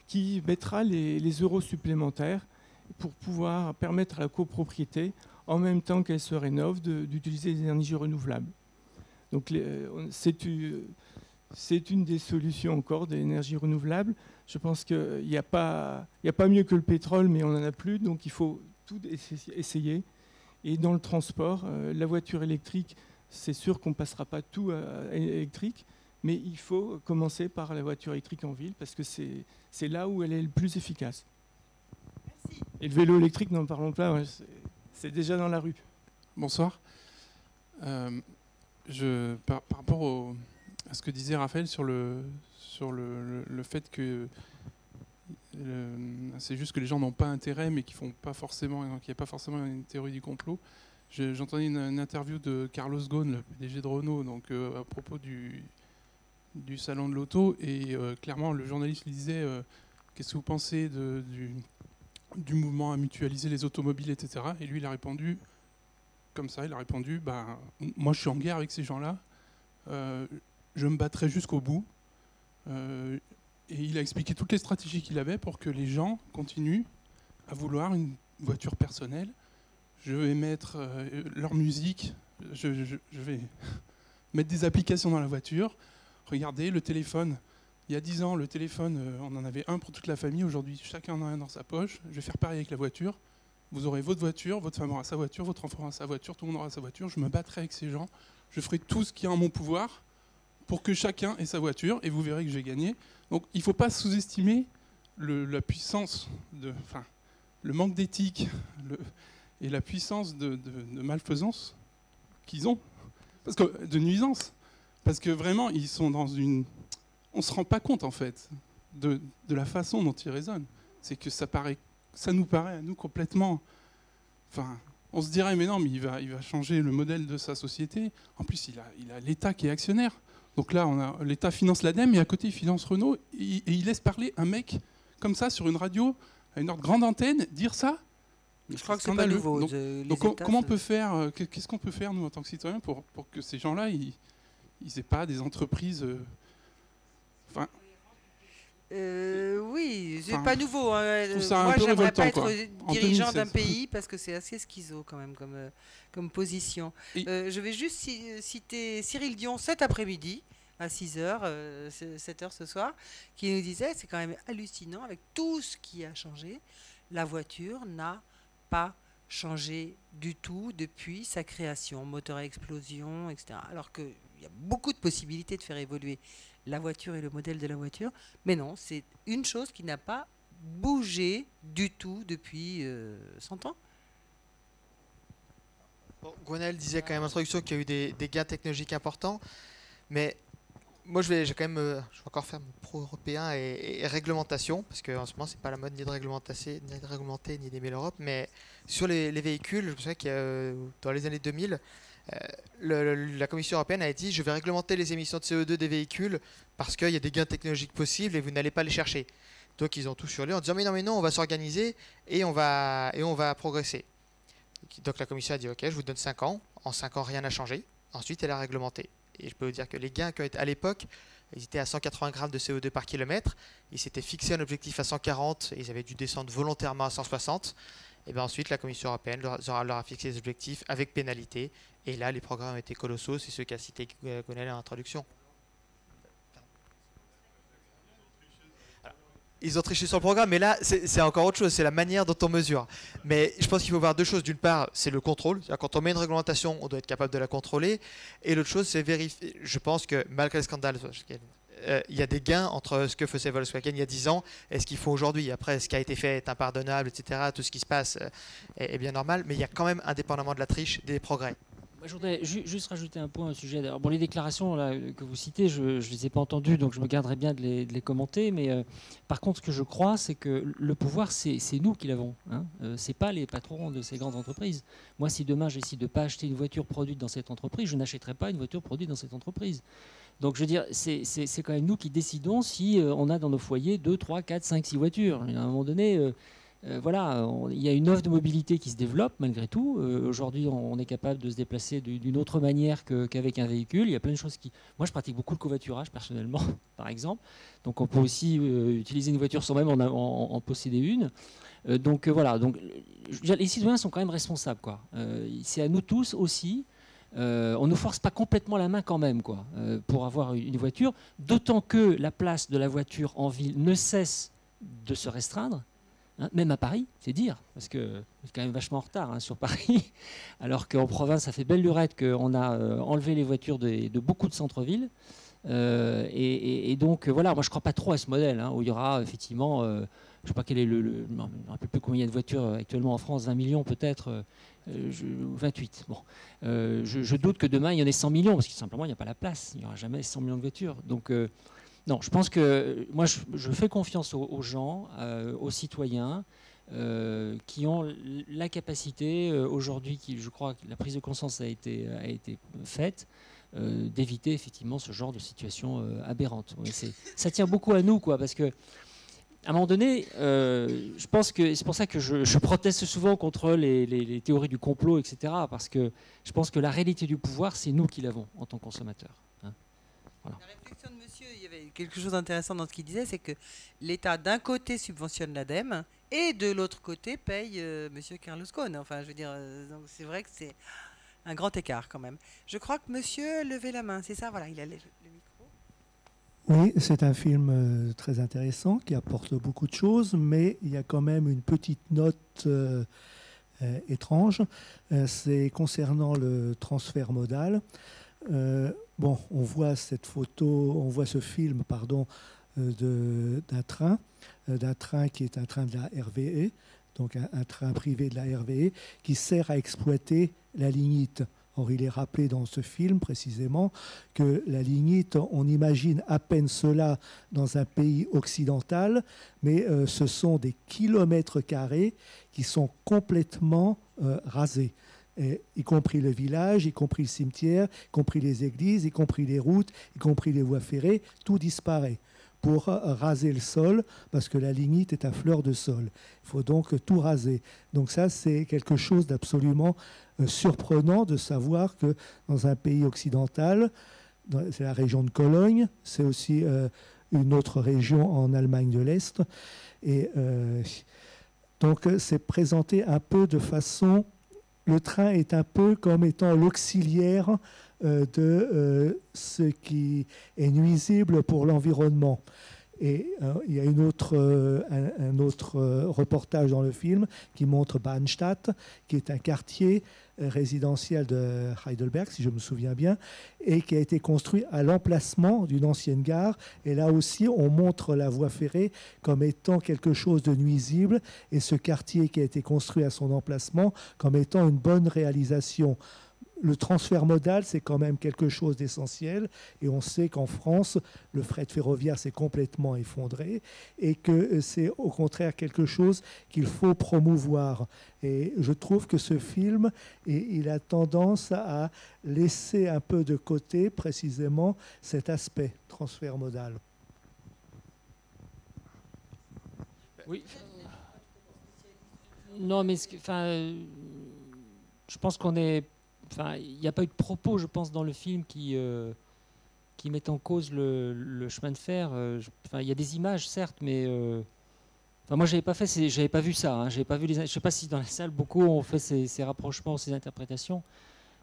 qui mettra les euros supplémentaires pour pouvoir permettre à la copropriété, en même temps qu'elle se rénove, d'utiliser des énergies renouvelables. Donc c'est une des solutions encore de l'énergie renouvelable. Je pense qu'il n'y a pas mieux que le pétrole, mais on n'en a plus, donc il faut tout essayer. Et dans le transport, la voiture électrique, c'est sûr qu'on ne passera pas tout à électrique, mais il faut commencer par la voiture électrique en ville, parce que c'est là où elle est le plus efficace. Merci. Et le vélo électrique, n'en parlons pas, ouais, c'est déjà dans la rue. Bonsoir. Par rapport à ce que disait Raphaël sur le fait que c'est juste que les gens n'ont pas intérêt, mais qu'il n'y a pas forcément une théorie du complot. J'entendais une interview de Carlos Ghosn, le PDG de Renault, donc, à propos du salon de l'auto, et clairement le journaliste lui disait qu'est-ce que vous pensez du mouvement à mutualiser les automobiles, etc. Et lui il a répondu comme ça, moi je suis en guerre avec ces gens-là, je me battrai jusqu'au bout. Et il a expliqué toutes les stratégies qu'il avait pour que les gens continuent à vouloir une voiture personnelle. Je vais mettre leur musique, je vais mettre des applications dans la voiture. Regardez, le téléphone, il y a 10 ans, le téléphone, on en avait un pour toute la famille. Aujourd'hui, chacun en a un dans sa poche. Je vais faire pareil avec la voiture. Vous aurez votre voiture, votre femme aura sa voiture, votre enfant aura sa voiture, tout le monde aura sa voiture. Je me battrai avec ces gens. Je ferai tout ce qui est en mon pouvoir pour que chacun ait sa voiture, et vous verrez que j'ai gagné. Donc il ne faut pas sous-estimer la puissance, le manque d'éthique et la puissance de malfaisance qu'ils ont, de nuisance. Parce que vraiment, ils sont dans une... On ne se rend pas compte, en fait, de la façon dont ils raisonnent. C'est que ça nous paraît à nous complètement... on se dirait, mais non, mais il va changer le modèle de sa société. En plus, il a l'État qui est actionnaire. Donc là, l'État finance l'ADEME et à côté, il finance Renault. Et il laisse parler un mec comme ça sur une radio, à une grande antenne, dire ça. Je crois que c'est pas nouveau. Comment on peut faire, qu'est-ce qu'on peut faire, nous, en tant que citoyens, pour que ces gens-là, ils n'aient pas des entreprises... oui, c'est pas nouveau. Hein. Moi, j'aimerais pas être dirigeant d'un pays parce que c'est assez schizo quand même comme position. Je vais juste citer Cyril Dion cet après-midi à 6h, 7h ce soir, qui nous disait, c'est quand même hallucinant avec tout ce qui a changé. La voiture n'a pas changé du tout depuis sa création, moteur à explosion, etc. Alors qu'il y a beaucoup de possibilités de faire évoluer la voiture et le modèle de la voiture, mais non, c'est une chose qui n'a pas bougé du tout depuis 100 ans. Bon, Gwenaël disait quand même en introduction qu'il y a eu des gains technologiques importants, mais moi je vais encore faire mon pro-européen et réglementation, parce qu'en ce moment c'est pas la mode ni de réglementer ni d'aimer l'Europe, mais sur les véhicules, je me souviens que dans les années 2000, la Commission européenne a dit je vais réglementer les émissions de CO2 des véhicules parce qu'il y a des gains technologiques possibles et vous n'allez pas les chercher. Donc ils ont tous hurlé en disant mais non, on va s'organiser et on va progresser. Donc la Commission a dit ok, je vous donne 5 ans. En 5 ans, rien n'a changé. Ensuite, elle a réglementé. Et je peux vous dire que les gains qui ont été à l'époque, ils étaient à 180 grammes de CO2 par kilomètre. Ils s'étaient fixé un objectif à 140 et ils avaient dû descendre volontairement à 160. Et bien ensuite, la Commission européenne leur a fixé des objectifs avec pénalité. Et là, les progrès ont été colossaux. C'est ceux qu'a cité Gwenaël en introduction. Ils ont triché sur le programme, mais là, c'est encore autre chose. C'est la manière dont on mesure. Mais je pense qu'il faut voir deux choses. D'une part, c'est le contrôle. Quand on met une réglementation, on doit être capable de la contrôler. Et l'autre chose, c'est vérifier. Je pense que malgré le scandale, il y a des gains entre ce que faisait Volkswagen il y a 10 ans et ce qu'il faut aujourd'hui. Après, ce qui a été fait est impardonnable, etc. Tout ce qui se passe est bien normal. Mais il y a quand même, indépendamment de la triche, des progrès. Je voudrais juste rajouter un point, un sujet. Alors, bon, les déclarations là, que vous citez, je ne les ai pas entendues, donc je me garderai bien de les commenter. Mais par contre, ce que je crois, c'est que le pouvoir, c'est nous qui l'avons. Hein. Ce n'est pas les patrons de ces grandes entreprises. Moi, si demain, je décide de ne pas acheter une voiture produite dans cette entreprise, je n'achèterai pas une voiture produite dans cette entreprise. Donc, je veux dire, c'est quand même nous qui décidons si on a dans nos foyers 2, 3, 4, 5, 6 voitures. À un moment donné... voilà, il y a une offre de mobilité qui se développe malgré tout. Aujourd'hui, on est capable de se déplacer d'une autre manière qu'avec un véhicule. Il y a plein de choses qui... Moi, je pratique beaucoup le covoiturage personnellement, par exemple. Donc, on peut aussi utiliser une voiture sans même en posséder une. Donc, voilà. Donc, les citoyens sont quand même responsables, quoi. C'est à nous tous aussi on ne nous force pas complètement la main quand même, quoi, pour avoir une voiture, d'autant que la place de la voiture en ville ne cesse de se restreindre. Hein, même à Paris, c'est dire, parce que c'est quand même vachement en retard sur Paris, alors qu'en province, ça fait belle lurette qu'on a enlevé les voitures de beaucoup de centres-villes. Et donc, voilà, moi je ne crois pas trop à ce modèle, où il y aura effectivement, je ne sais pas quel est je ne me rappelle plus combien il y a de voitures actuellement en France, 20 millions peut-être, 28. Bon. Je doute que demain il y en ait 100 millions, parce que simplement il n'y a pas la place, il n'y aura jamais 100 millions de voitures. Donc, non, je pense que moi je fais confiance aux gens, aux citoyens qui ont la capacité aujourd'hui, je crois que la prise de conscience a été faite, d'éviter effectivement ce genre de situation aberrante. Ça tient beaucoup à nous, quoi, parce que à un moment donné, je pense que c'est pour ça que je proteste souvent contre les théories du complot, etc. Parce que je pense que la réalité du pouvoir, c'est nous qui l'avons en tant que consommateurs. Voilà. La réflexion de monsieur, il y avait quelque chose d'intéressant dans ce qu'il disait, c'est que l'État d'un côté subventionne l'ADEME et de l'autre côté paye monsieur Carlos Ghosn. Enfin, je veux dire, c'est vrai que c'est un grand écart quand même. Je crois que monsieur levait la main, c'est ça? Voilà, il a le micro. Oui, c'est un film très intéressant qui apporte beaucoup de choses, mais il y a quand même une petite note étrange. C'est concernant le transfert modal. Bon, on voit cette photo, on voit ce film, pardon, d'un train qui est un train de la RVE, donc un train privé de la RVE, qui sert à exploiter la lignite. Or, il est rappelé dans ce film précisément que la lignite, on imagine à peine cela dans un pays occidental, mais ce sont des kilomètres carrés qui sont complètement rasés. Y compris le village, y compris le cimetière, y compris les églises, y compris les routes, y compris les voies ferrées, tout disparaît pour raser le sol, parce que la lignite est à fleur de sol. Il faut donc tout raser. Donc ça, c'est quelque chose d'absolument surprenant de savoir que dans un pays occidental, c'est la région de Cologne, c'est aussi une autre région en Allemagne de l'Est, et donc c'est présenté un peu de façon... Le train est un peu comme étant l'auxiliaire de ce qui est nuisible pour l'environnement. Et il y a un autre reportage dans le film qui montre Bahnstadt, qui est un quartier résidentiel de Heidelberg, si je me souviens bien, et qui a été construit à l'emplacement d'une ancienne gare. Et là aussi, on montre la voie ferrée comme étant quelque chose de nuisible, et ce quartier qui a été construit à son emplacement comme étant une bonne réalisation. Le transfert modal, c'est quand même quelque chose d'essentiel, et on sait qu'en France, le fret ferroviaire s'est complètement effondré, et que c'est au contraire quelque chose qu'il faut promouvoir. Et je trouve que ce film, il a tendance à laisser un peu de côté précisément cet aspect transfert modal. Oui. Non, mais je pense qu'on est... Enfin, il n'y a pas eu de propos, je pense, dans le film qui mettent en cause le chemin de fer. Il y a des images, certes, mais moi, j'avais pas vu ça. Je ne sais pas si dans la salle beaucoup ont fait ces rapprochements, ces interprétations.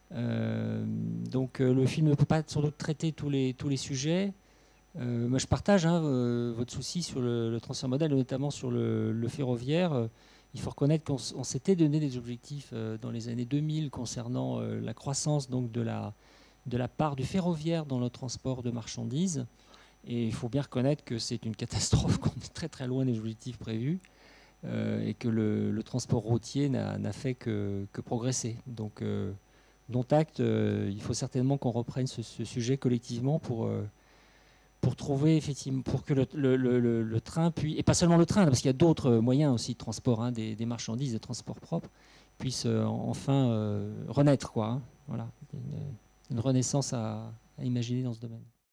Donc, le film ne peut pas sans doute traiter tous les sujets. Moi, je partage votre souci sur le transfert modal, notamment sur le ferroviaire. Il faut reconnaître qu'on s'était donné des objectifs dans les années 2000 concernant la croissance donc, de la part du ferroviaire dans le transport de marchandises. Et il faut bien reconnaître que c'est une catastrophe, qu'on est très très loin des objectifs prévus et que le transport routier n'a fait que progresser. Donc, dont acte, il faut certainement qu'on reprenne ce sujet collectivement pour trouver effectivement, pour que le train puisse, et pas seulement le train, parce qu'il y a d'autres moyens aussi de transport, des marchandises, des transports propres, puissent enfin renaître, quoi. Voilà, une renaissance à imaginer dans ce domaine.